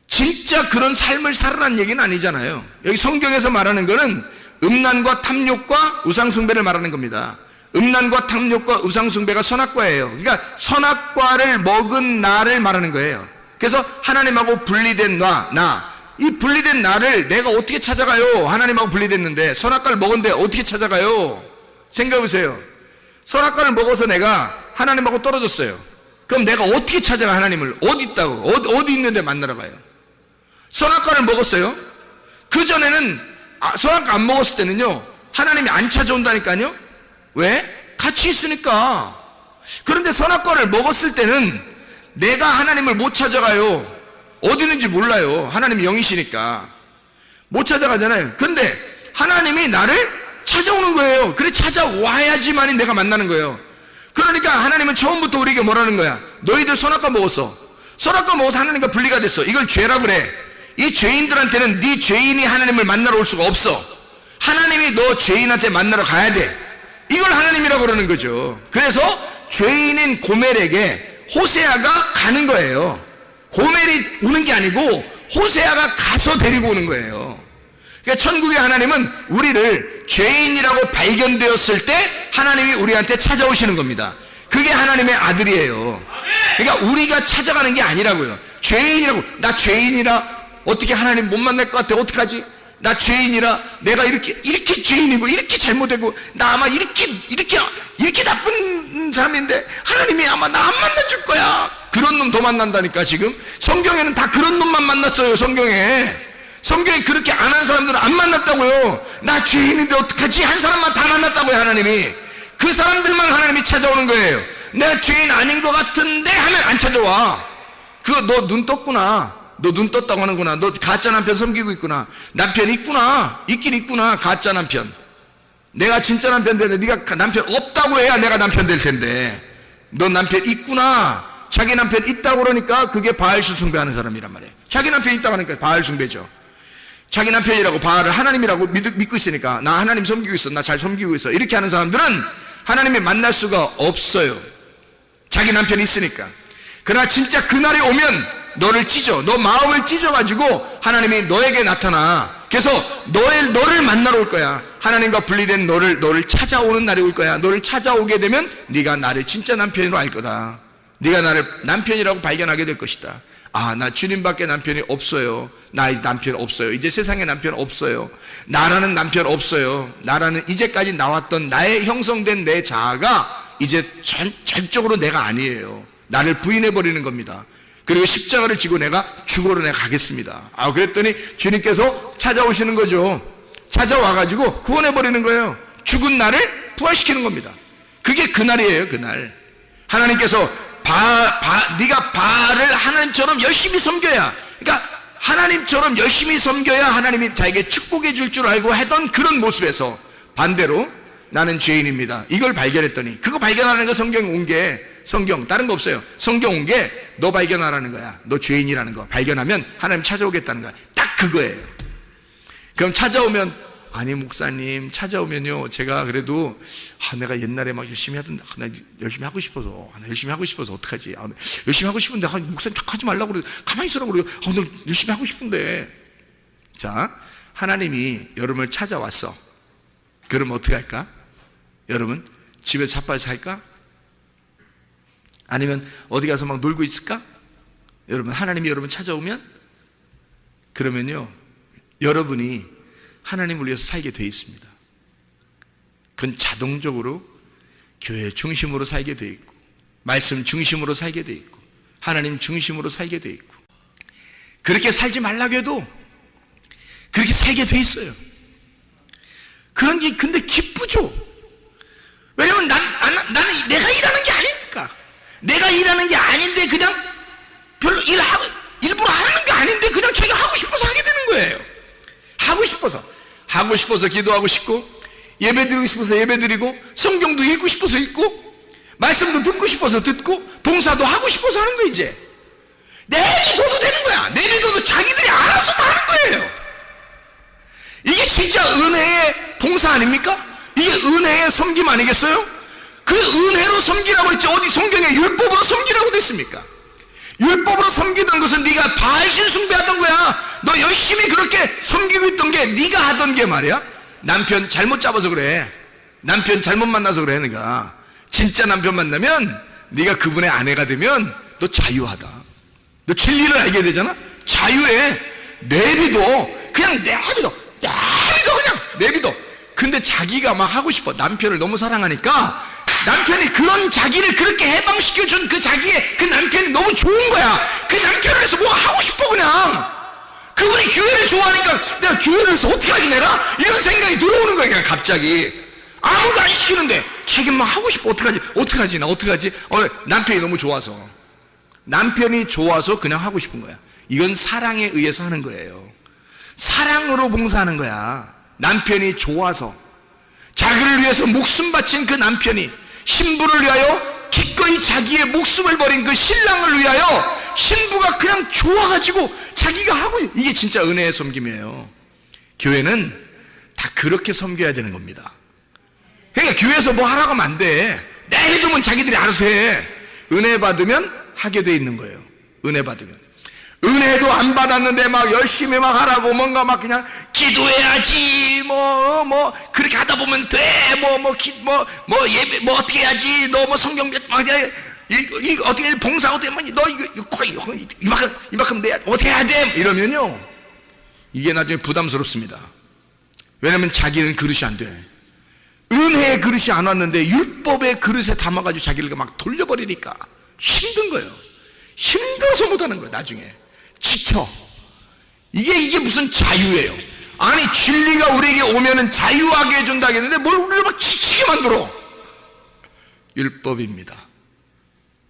S2: 진짜 그런 삶을 살아라는 얘기는 아니잖아요. 여기 성경에서 말하는 거는 음란과 탐욕과 우상숭배를 말하는 겁니다. 음란과 탐욕과 우상숭배가 선악과예요. 그러니까 선악과를 먹은 나를 말하는 거예요. 그래서 하나님하고 분리된 이 분리된 나를 내가 어떻게 찾아가요? 하나님하고 분리됐는데 선악과를 먹었는데 어떻게 찾아가요? 생각해보세요. 선악과를 먹어서 내가 하나님하고 떨어졌어요. 그럼 내가 어떻게 찾아가? 하나님을 어디 있다고? 어디 있는데 만나러 가요? 선악과를 먹었어요. 그전에는 선악과 안 먹었을 때는요 하나님이 안 찾아온다니까요. 왜? 같이 있으니까. 그런데 선악과를 먹었을 때는 내가 하나님을 못 찾아가요. 어디 있는지 몰라요. 하나님이 영이시니까 못 찾아가잖아요. 그런데 하나님이 나를 찾아오는 거예요. 그래 찾아와야지만이 내가 만나는 거예요. 그러니까 하나님은 처음부터 우리에게 뭐라는 거야? 너희들 선악과 먹었어. 선악과 먹어서 하나님과 분리가 됐어. 이걸 죄라 그래. 이 죄인들한테는 네 죄인이 하나님을 만나러 올 수가 없어. 하나님이 너 죄인한테 만나러 가야 돼. 이걸 하나님이라고 그러는 거죠. 그래서 죄인인 고멜에게 호세아가 가는 거예요. 고멜이 오는 게 아니고 호세아가 가서 데리고 오는 거예요. 그러니까 천국의 하나님은 우리를 죄인이라고 발견되었을 때 하나님이 우리한테 찾아오시는 겁니다. 그게 하나님의 아들이에요. 그러니까 우리가 찾아가는 게 아니라고요. 죄인이라고. 나 죄인이라 어떻게 하나님 못 만날 것 같아? 어떡하지? 나 죄인이라 내가 이렇게 죄인이고 이렇게 잘못되고 나 아마 이렇게 나쁜 사람인데 하나님이 아마 나 안 만나줄 거야. 그런 놈 더 만난다니까. 지금 성경에는 다 그런 놈만 만났어요. 성경에 그렇게 안 한 사람들은 안 만났다고요. 나 죄인인데 어떡하지? 한 사람만 다 만났다고요. 하나님이 그 사람들만 하나님이 찾아오는 거예요. 내가 죄인 아닌 것 같은데 하면 안 찾아와. 그거 너 눈 떴구나. 너 눈 떴다고 하는구나. 너 가짜 남편 섬기고 있구나. 남편 있구나. 있긴 있구나. 가짜 남편. 내가 진짜 남편 되는데 네가 남편 없다고 해야 내가 남편 될 텐데 너 남편 있구나. 자기 남편 있다고 그러니까 그게 바알수 숭배하는 사람이란 말이에요. 자기 남편 있다고 하니까 바알 숭배죠. 자기 남편이라고 바알을 하나님이라고 믿고 있으니까 나 하나님 섬기고 있어. 나 잘 섬기고 있어. 이렇게 하는 사람들은 하나님을 만날 수가 없어요. 자기 남편이 있으니까. 그러나 진짜 그날이 오면 너를 찢어. 너 마음을 찢어가지고 하나님이 너에게 나타나. 그래서 너를 만나러 올 거야. 하나님과 분리된 너를 찾아오는 날이 올 거야. 너를 찾아오게 되면 네가 나를 진짜 남편으로 알 거다. 네가 나를 남편이라고 발견하게 될 것이다. 아, 나 주님밖에 남편이 없어요. 나 남편 없어요. 이제 세상에 남편 없어요. 나라는 남편 없어요. 나라는 이제까지 나왔던 나의 형성된 내 자아가 이제 전적으로 내가 아니에요. 나를 부인해버리는 겁니다. 그리고 십자가를 지고 내가 죽으러 내가 가겠습니다. 그랬더니 주님께서 찾아오시는 거죠. 찾아와가지고 구원해버리는 거예요. 죽은 나를 부활시키는 겁니다. 그게 그날이에요. 그날 하나님께서 네가 바알을 하나님처럼 열심히 섬겨야, 그러니까 하나님처럼 열심히 섬겨야 하나님이 자에게 축복해 줄 줄 알고 하던 그런 모습에서 반대로 나는 죄인입니다. 이걸 발견했더니, 그거 발견하는 거 성경 온 게, 성경 다른 거 없어요. 성경 온 게 너 발견하라는 거야. 너 죄인이라는 거 발견하면 하나님 찾아오겠다는 거야. 딱 그거예요. 그럼 찾아오면, 아니 목사님 찾아오면요 제가 그래도 내가 옛날에 막 열심히 하던 나 열심히 하고 싶어서 열심히 하고 싶어서 어떡하지? 열심히 하고 싶은데 목사님 하지 말라고 그래. 가만히 있으라고 그래요. 나 열심히 하고 싶은데. 자, 하나님이 여러분을 찾아왔어. 그러면 어떻게 할까? 여러분 집에서 자빠져 살까? 아니면 어디 가서 막 놀고 있을까? 여러분 하나님이 여러분 찾아오면 그러면요 여러분이 하나님을 위해서 살게 돼 있습니다. 그건 자동적으로 교회 중심으로 살게 돼 있고 말씀 중심으로 살게 돼 있고 하나님 중심으로 살게 돼 있고 그렇게 살지 말라고 해도 그렇게 살게 돼 있어요. 그런 게 근데 기쁘죠. 왜냐면 나는 내가 일하는 게 아니니까. 내가 일하는 게 아닌데 그냥 별로 일부러 하는 게 아닌데 그냥 자기가 하고 싶어서 하게 되는 거예요. 하고 싶어서 기도하고 싶고 예배 드리고 싶어서 예배 드리고 성경도 읽고 싶어서 읽고 말씀도 듣고 싶어서 듣고 봉사도 하고 싶어서 하는 거. 이제 내비둬도 되는 거야. 내비둬도 자기들이 알아서 다 하는 거예요. 이게 진짜 은혜의 봉사 아닙니까? 이게 은혜의 섬김 아니겠어요? 그 은혜로 섬기라고 했지 어디 성경에 율법으로 섬기라고 됐습니까? 율법으로 섬기던 것은 네가 바알신 숭배하던 거야. 너 열심히 그렇게 섬기고 있던 게 네가 하던 게 말이야. 남편 잘못 잡아서 그래. 남편 잘못 만나서 그래. 네가 진짜 남편 만나면 네가 그분의 아내가 되면 너 자유하다. 너 진리를 알게 되잖아. 자유해. 내비둬. 그냥 내비둬. 그냥 내비둬. 근데 자기가 막 하고 싶어. 남편을 너무 사랑하니까 남편이 그런 자기를 그렇게 해방시켜준 그 자기의 그 남편이 너무 좋은 거야. 그 남편을 해서 뭐 하고 싶어 그냥. 그분이 교회를 좋아하니까 내가 교회를 해서 어떻게 하지 내가? 이런 생각이 들어오는 거야 그냥 갑자기. 아무도 안 시키는데 자기만 하고 싶어. 어떡하지 나 어떡하지? 남편이 너무 좋아서. 남편이 좋아서 그냥 하고 싶은 거야. 이건 사랑에 의해서 하는 거예요. 사랑으로 봉사하는 거야. 남편이 좋아서. 자기를 위해서 목숨 바친 그 남편이 신부를 위하여 기꺼이 자기의 목숨을 버린 그 신랑을 위하여 신부가 그냥 좋아가지고 자기가 하고, 이게 진짜 은혜의 섬김이에요. 교회는 다 그렇게 섬겨야 되는 겁니다. 그러니까 교회에서 뭐 하라고 하면 안 돼. 내비두면 자기들이 알아서 해. 은혜 받으면 하게 돼 있는 거예요. 은혜 받으면. 은혜도 안 받았는데 막 열심히 막 하라고 뭔가 막 그냥 기도해야지 뭐 그렇게 하다 보면 돼 예배 뭐 어떻게 해야지 너 뭐 성경 어떻게 봉사 어떻게 너 이거 이만큼 내야 어떻게 해야 돼 이러면요 이게 나중에 부담스럽습니다. 왜냐면 자기는 그릇이 안 돼. 은혜의 그릇이 안 왔는데 율법의 그릇에 담아가지고 자기를 막 돌려버리니까 힘든 거예요. 힘들어서 못하는 거예요. 나중에 지쳐. 이게 무슨 자유예요? 아니 진리가 우리에게 오면은 자유하게 해준다 했는데 뭘 우리를 막 지치게 만들어. 율법입니다.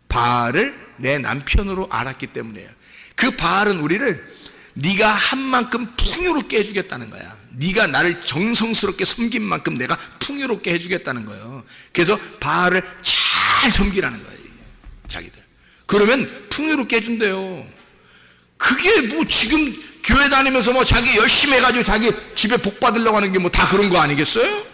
S2: 바알을 내 남편으로 알았기 때문이에요. 그 바알은 우리를 네가 한 만큼 풍요롭게 해주겠다는 거야. 네가 나를 정성스럽게 섬긴 만큼 내가 풍요롭게 해주겠다는 거예요. 그래서 바알을 잘 섬기라는 거예요. 자기들. 그러면 풍요롭게 해준대요. 그게 뭐 지금 교회 다니면서 뭐 자기 열심히 해가지고 자기 집에 복 받으려고 하는 게 뭐 다 그런 거 아니겠어요?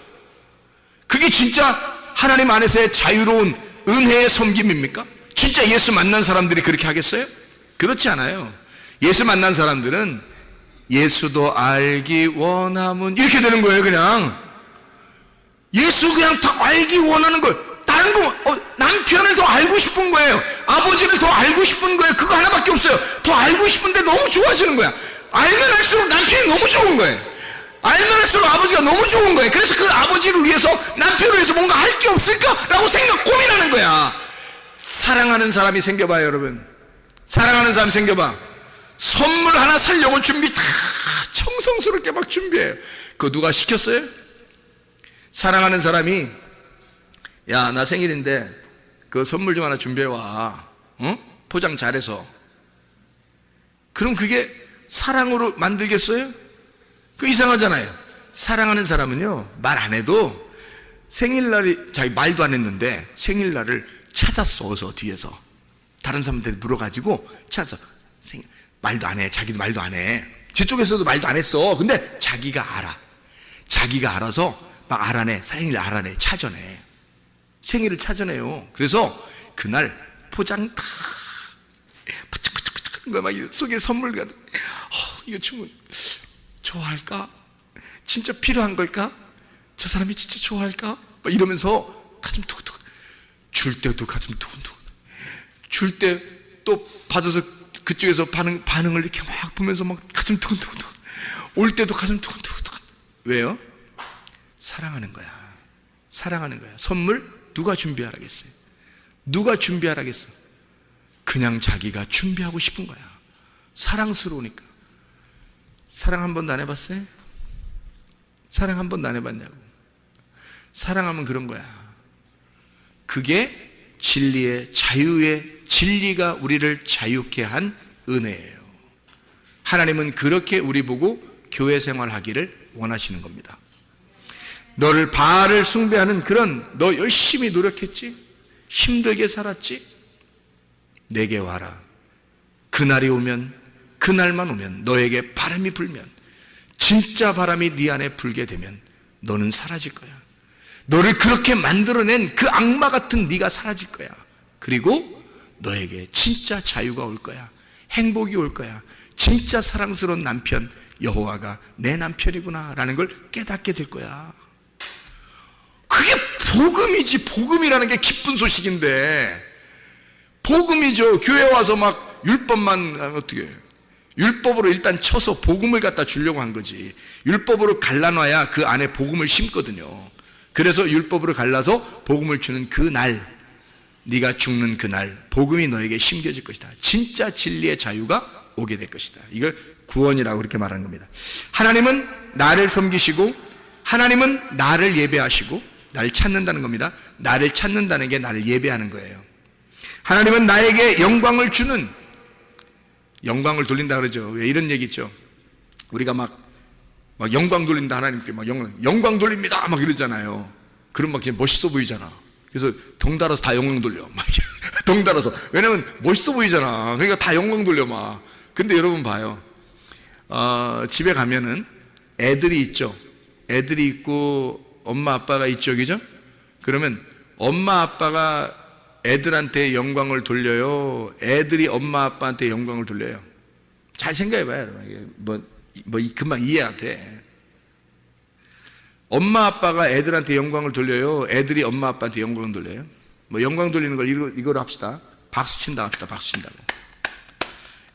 S2: 그게 진짜 하나님 안에서의 자유로운 은혜의 섬김입니까? 진짜 예수 만난 사람들이 그렇게 하겠어요? 그렇지 않아요. 예수 만난 사람들은 예수도 알기 원함은 이렇게 되는 거예요. 그냥 예수 그냥 다 알기 원하는 거예요. 다른 거 남편을 더 알고 싶은 거예요. 아버지를 더 알고 싶은 거예요. 그거 하나밖에 없어요. 더 알고 싶은데 너무 좋아하시는 거야. 알면 할수록 남편이 너무 좋은 거예요. 알면 할수록 아버지가 너무 좋은 거예요. 그래서 그 아버지를 위해서 남편을 위해서 뭔가 할 게 없을까라고 고민하는 거야. 사랑하는 사람이 생겨봐요. 여러분 사랑하는 사람 생겨봐. 선물 하나 사려고 준비 다 정성스럽게 막 준비해요. 그거 누가 시켰어요? 사랑하는 사람이 야, 나 생일인데 그 선물 좀 하나 준비해와. 포장 잘해서. 그럼 그게 사랑으로 만들겠어요? 그 이상하잖아요. 사랑하는 사람은요 말 안 해도 생일날이 자기 말도 안 했는데 생일날을 찾았어. 어서 뒤에서 다른 사람들 물어가지고 찾아서 말도 안 해. 자기도 말도 안 해. 저쪽에서도 말도 안 했어. 근데 자기가 알아. 자기가 알아서 막 알아내. 생일 알아내. 찾아내. 생일을 찾아내요. 그래서 그날 포장 다 푸짝푸짝푸짝 막 속에 선물 가득. 이거 주면 좋아할까? 진짜 필요한 걸까? 저 사람이 진짜 좋아할까? 막 이러면서 가슴 두근두근. 줄 때도 가슴 두근두근. 줄 때 또 받아서 그쪽에서 반응을 이렇게 막 보면서 막 가슴 두근두근. 올 때도 가슴 두근두근. 왜요? 사랑하는 거야. 사랑하는 거야. 선물 누가 준비하라겠어요? 누가 준비하라겠어? 그냥 자기가 준비하고 싶은 거야. 사랑스러우니까. 사랑 한 번도 안 해봤어요? 사랑 한 번도 안 해봤냐고. 사랑하면 그런 거야. 그게 진리의 자유의 진리가 우리를 자유케 한 은혜예요. 하나님은 그렇게 우리 보고 교회 생활하기를 원하시는 겁니다. 너를 바알을 숭배하는 그런 너 열심히 노력했지? 힘들게 살았지? 내게 와라. 그 그날이 오면, 그날만 오면, 너에게 바람이 불면, 진짜 바람이 네 안에 불게 되면 너는 사라질 거야. 너를 그렇게 만들어낸 그 악마 같은 네가 사라질 거야. 그리고 너에게 진짜 자유가 올 거야. 행복이 올 거야. 진짜 사랑스러운 남편 여호와가 내 남편이구나 라는 걸 깨닫게 될 거야. 그게 복음이지. 복음이라는 게 기쁜 소식인데, 복음이죠. 교회 와서 막 율법만 어떻게 해요? 율법으로 일단 쳐서 복음을 갖다 주려고 한 거지. 율법으로 갈라놔야 그 안에 복음을 심거든요. 그래서 율법으로 갈라서 복음을 주는 그 날, 네가 죽는 그날 복음이 너에게 심겨질 것이다. 진짜 진리의 자유가 오게 될 것이다. 이걸 구원이라고 그렇게 말하는 겁니다. 하나님은 나를 섬기시고, 하나님은 나를 예배하시고, 나를 찾는다는 겁니다. 나를 찾는다는 게 나를 예배하는 거예요. 하나님은 나에게 영광을 주는, 영광을 돌린다 그러죠. 왜 이런 얘기 있죠? 우리가 막 영광 돌린다, 하나님께 막 영광 돌립니다 막 이러잖아요. 그럼 막 멋있어 보이잖아. 그래서 덩달아서 다 영광 돌려. 막 덩달아서. 왜냐면 멋있어 보이잖아. 그러니까 다 영광 돌려 막. 근데 여러분 봐요. 집에 가면은 애들이 있죠. 애들이 있고 엄마 아빠가 있죠, 그죠? 그러면 엄마 아빠가 애들한테 영광을 돌려요? 애들이 엄마 아빠한테 영광을 돌려요? 잘 생각해봐요, 여러분. 금방 이해가 돼. 엄마 아빠가 애들한테 영광을 돌려요? 애들이 엄마 아빠한테 영광을 돌려요? 영광 돌리는 걸 이거로 합시다. 박수 친다 합시다. 박수 친다고.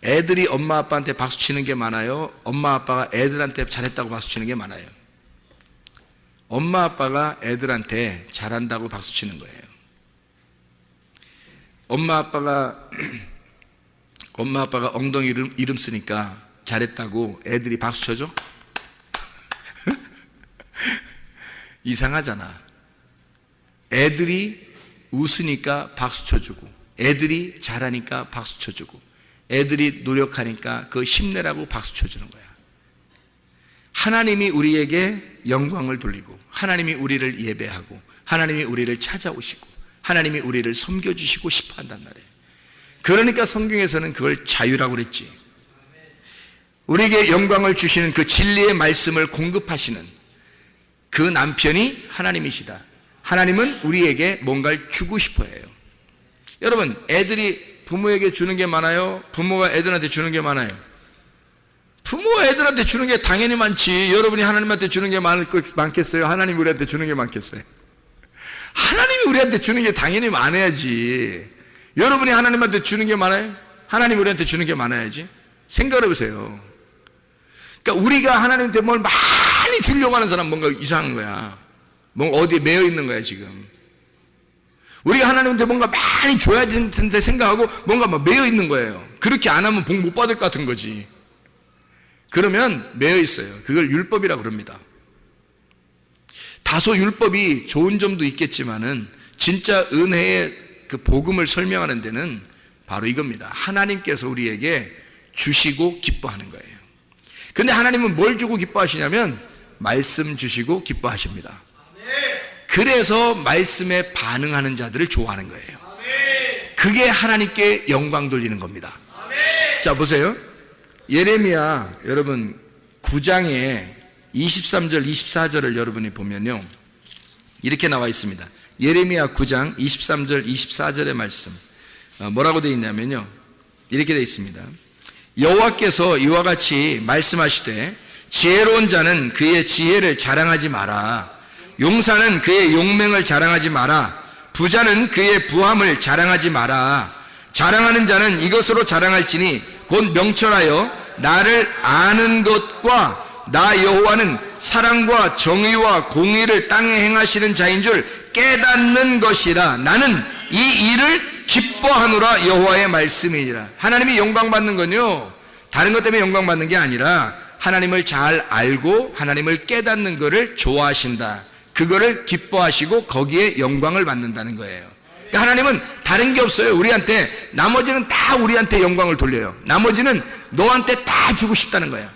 S2: 애들이 엄마 아빠한테 박수 치는 게 많아요? 엄마 아빠가 애들한테 잘했다고 박수 치는 게 많아요? 엄마 아빠가 애들한테 잘한다고 박수 치는 거예요. 엄마 아빠가 엉덩이 이름 쓰니까 잘했다고 애들이 박수 쳐줘? 이상하잖아. 애들이 웃으니까 박수 쳐주고, 애들이 잘하니까 박수 쳐주고, 애들이 노력하니까 그 힘내라고 박수 쳐주는 거야. 하나님이 우리에게 영광을 돌리고, 하나님이 우리를 예배하고, 하나님이 우리를 찾아오시고, 하나님이 우리를 섬겨주시고 싶어 한단 말이에요. 그러니까 성경에서는 그걸 자유라고 그랬지. 우리에게 영광을 주시는 그 진리의 말씀을 공급하시는 그 남편이 하나님이시다. 하나님은 우리에게 뭔가를 주고 싶어 해요. 여러분, 애들이 부모에게 주는 게 많아요? 부모가 애들한테 주는 게 많아요? 부모가 애들한테 주는 게 당연히 많지. 여러분이 하나님한테 주는 게 많겠어요? 하나님이 우리한테 주는 게 많겠어요? 하나님이 우리한테 주는 게 당연히 많아야지. 여러분이 하나님한테 주는 게 많아요? 하나님이 우리한테 주는 게 많아야지. 생각해 보세요. 그러니까 우리가 하나님한테 뭘 많이 주려고 하는 사람 뭔가 이상한 거야. 뭔가 어디에 매여 있는 거야 지금. 우리가 하나님한테 뭔가 많이 줘야 되는데 생각하고 뭔가 막 매여 있는 거예요. 그렇게 안 하면 복 못 받을 것 같은 거지. 그러면 매여 있어요. 그걸 율법이라고 그럽니다. 다소 율법이 좋은 점도 있겠지만은 진짜 은혜의 그 복음을 설명하는 데는 바로 이겁니다. 하나님께서 우리에게 주시고 기뻐하는 거예요. 근데 하나님은 뭘 주고 기뻐하시냐면 말씀 주시고 기뻐하십니다. 그래서 말씀에 반응하는 자들을 좋아하는 거예요. 그게 하나님께 영광 돌리는 겁니다. 자, 보세요. 예레미야 여러분 9장에 23절 24절을 여러분이 보면요, 이렇게 나와 있습니다. 예레미야 9장 23절 24절의 말씀 뭐라고 되어 있냐면요, 이렇게 되어 있습니다. 여호와께서 이와 같이 말씀하시되 지혜로운 자는 그의 지혜를 자랑하지 마라. 용사는 그의 용맹을 자랑하지 마라. 부자는 그의 부함을 자랑하지 마라. 자랑하는 자는 이것으로 자랑할지니 곧 명철하여 나를 아는 것과 나 여호와는 사랑과 정의와 공의를 땅에 행하시는 자인 줄 깨닫는 것이라. 나는 이 일을 기뻐하노라. 여호와의 말씀이니라. 하나님이 영광 받는 건요, 다른 것 때문에 영광 받는 게 아니라 하나님을 잘 알고 하나님을 깨닫는 것을 좋아하신다. 그거를 기뻐하시고 거기에 영광을 받는다는 거예요. 그러니까 하나님은 다른 게 없어요. 우리한테 나머지는 다 우리한테 영광을 돌려요. 나머지는 너한테 다 주고 싶다는 거예요.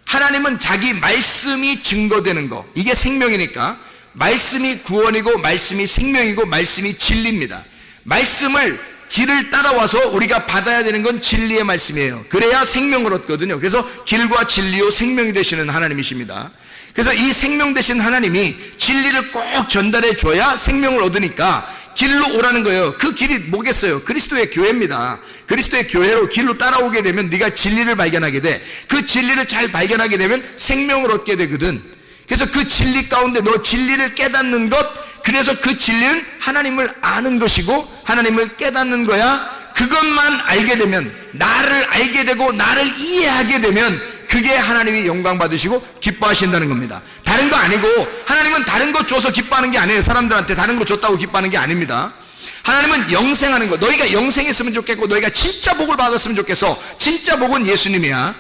S2: 하나님은 자기 말씀이 증거되는 거, 이게 생명이니까 말씀이 구원이고 말씀이 생명이고 말씀이 진리입니다. 말씀을 길을 따라와서 우리가 받아야 되는 건 진리의 말씀이에요. 그래야 생명을 얻거든요. 그래서 길과 진리요 생명이 되시는 하나님이십니다. 그래서 이 생명 되신 하나님이 진리를 꼭 전달해 줘야 생명을 얻으니까 길로 오라는 거예요. 그 길이 뭐겠어요? 그리스도의 교회입니다. 그리스도의 교회로 길로 따라오게 되면 네가 진리를 발견하게 돼. 그 진리를 잘 발견하게 되면 생명을 얻게 되거든. 그래서 그 진리 가운데 너 진리를 깨닫는 것, 그래서 그 진리는 하나님을 아는 것이고 하나님을 깨닫는 거야. 그것만 알게 되면, 나를 알게 되고 나를 이해하게 되면 그게 하나님이 영광 받으시고 기뻐하신다는 겁니다. 다른 거 아니고, 하나님은 다른 거 줘서 기뻐하는 게 아니에요. 사람들한테 다른 거 줬다고 기뻐하는 게 아닙니다. 하나님은 영생하는 거, 너희가 영생했으면 좋겠고 너희가 진짜 복을 받았으면 좋겠어. 진짜 복은 예수님이야.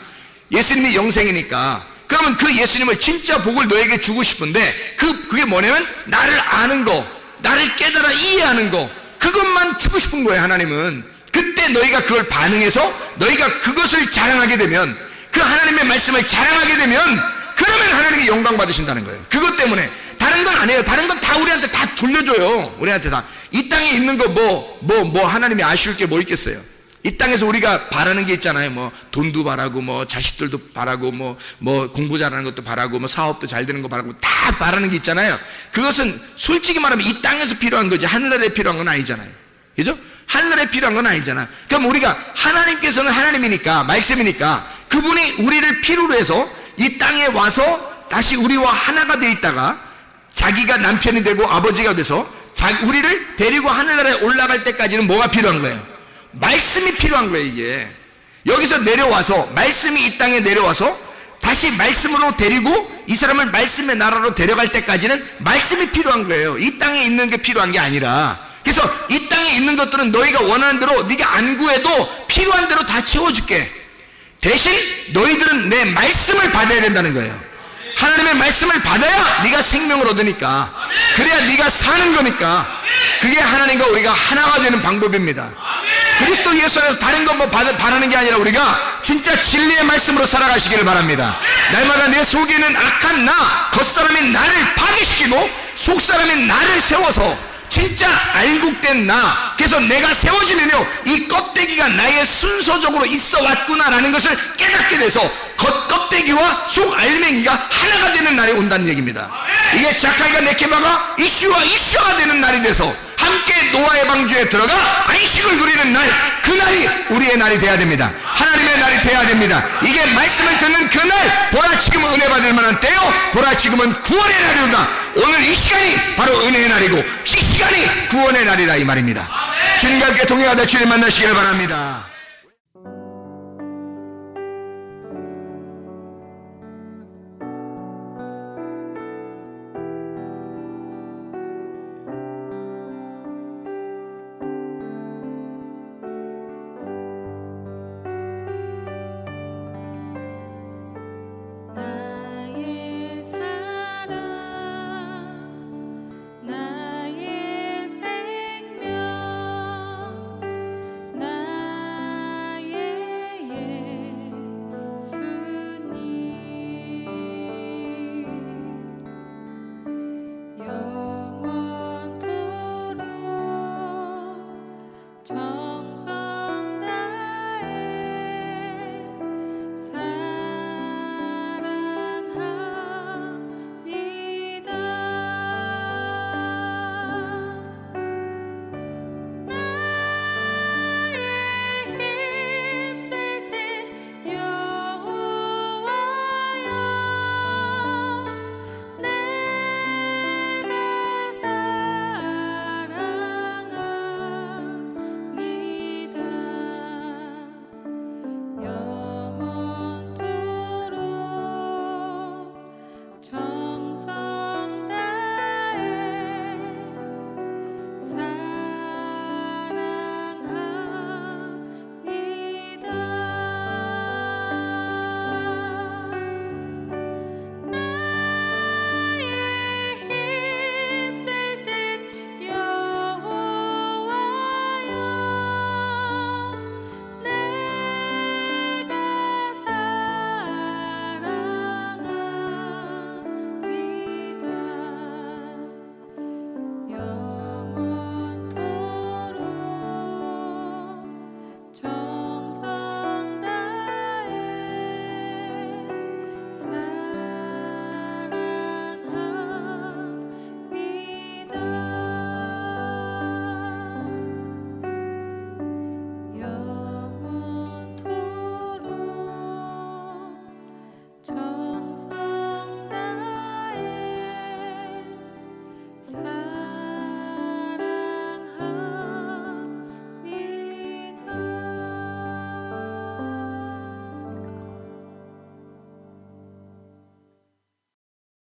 S2: 예수님이 영생이니까. 그러면 그 예수님을 진짜 복을 너에게 주고 싶은데 그게 뭐냐면 나를 아는 거, 나를 깨달아 이해하는 거, 그것만 주고 싶은 거예요. 하나님은. 그때 너희가 그걸 반응해서 너희가 그것을 자랑하게 되면, 그 하나님의 말씀을 자랑하게 되면, 그러면 하나님이 영광 받으신다는 거예요. 그것 때문에. 다른 건 아니에요. 다른 건 다 우리한테 다 돌려줘요. 우리한테 다. 이 땅에 있는 거 하나님이 아쉬울 게 뭐 있겠어요. 이 땅에서 우리가 바라는 게 있잖아요. 뭐 돈도 바라고, 뭐 자식들도 바라고, 뭐 공부 잘하는 것도 바라고, 뭐 사업도 잘 되는 거 바라고, 다 바라는 게 있잖아요. 그것은 솔직히 말하면 이 땅에서 필요한 거지 하늘나라에 필요한 건 아니잖아요. 그죠? 하늘나라에 필요한 건 아니잖아. 그럼 우리가, 하나님께서는 하나님이니까, 말씀이니까 그분이 우리를 필요로 해서 이 땅에 와서 다시 우리와 하나가 돼 있다가 자기가 남편이 되고 아버지가 돼서 우리를 데리고 하늘나라에 올라갈 때까지는 뭐가 필요한 거예요? 말씀이 필요한 거예요. 이게 여기서 내려와서, 말씀이 이 땅에 내려와서 다시 말씀으로 데리고 이 사람을 말씀의 나라로 데려갈 때까지는 말씀이 필요한 거예요. 이 땅에 있는 게 필요한 게 아니라. 그래서 이 땅에 있는 것들은 너희가 원하는 대로, 네가 안 구해도 필요한 대로 다 채워줄게. 대신 너희들은 내 말씀을 받아야 된다는 거예요. 하나님의 말씀을 받아야 네가 생명을 얻으니까, 그래야 네가 사는 거니까. 그게 하나님과 우리가 하나가 되는 방법입니다. 그리스도 예수 안에서 다른 거 바라는 게 아니라 우리가 진짜 진리의 말씀으로 살아가시기를 바랍니다. 날마다 내 속에 있는 악한 나, 겉사람인 나를 파괴시키고 속사람인 나를 세워서 진짜 알곡된 나, 그래서 내가 세워지면요 이 껍데기가 나의 순서적으로 있어 왔구나라는 것을 깨닫게 돼서 겉껍데기와 속 알맹이가 하나가 되는 날이 온다는 얘기입니다. 이게 자카이가 네케바가 이슈와 되는 날이 돼서 함께 노아의 방주에 들어가 안식을 누리는 날, 그날이 우리의 날이 돼야 됩니다. 하나님의 날이 돼야 됩니다. 이게 말씀을 듣는 그날, 보라 지금은 은혜 받을 만한 때요, 보라 지금은 구원의 날이로다. 오늘 이 시간이 바로 은혜의 날이고 이 시간이 구원의 날이다, 이 말입니다. 주님과 함께 동행하다 주님 만나시기를 바랍니다.
S1: 나의 사랑, 나의 생명, 나의 저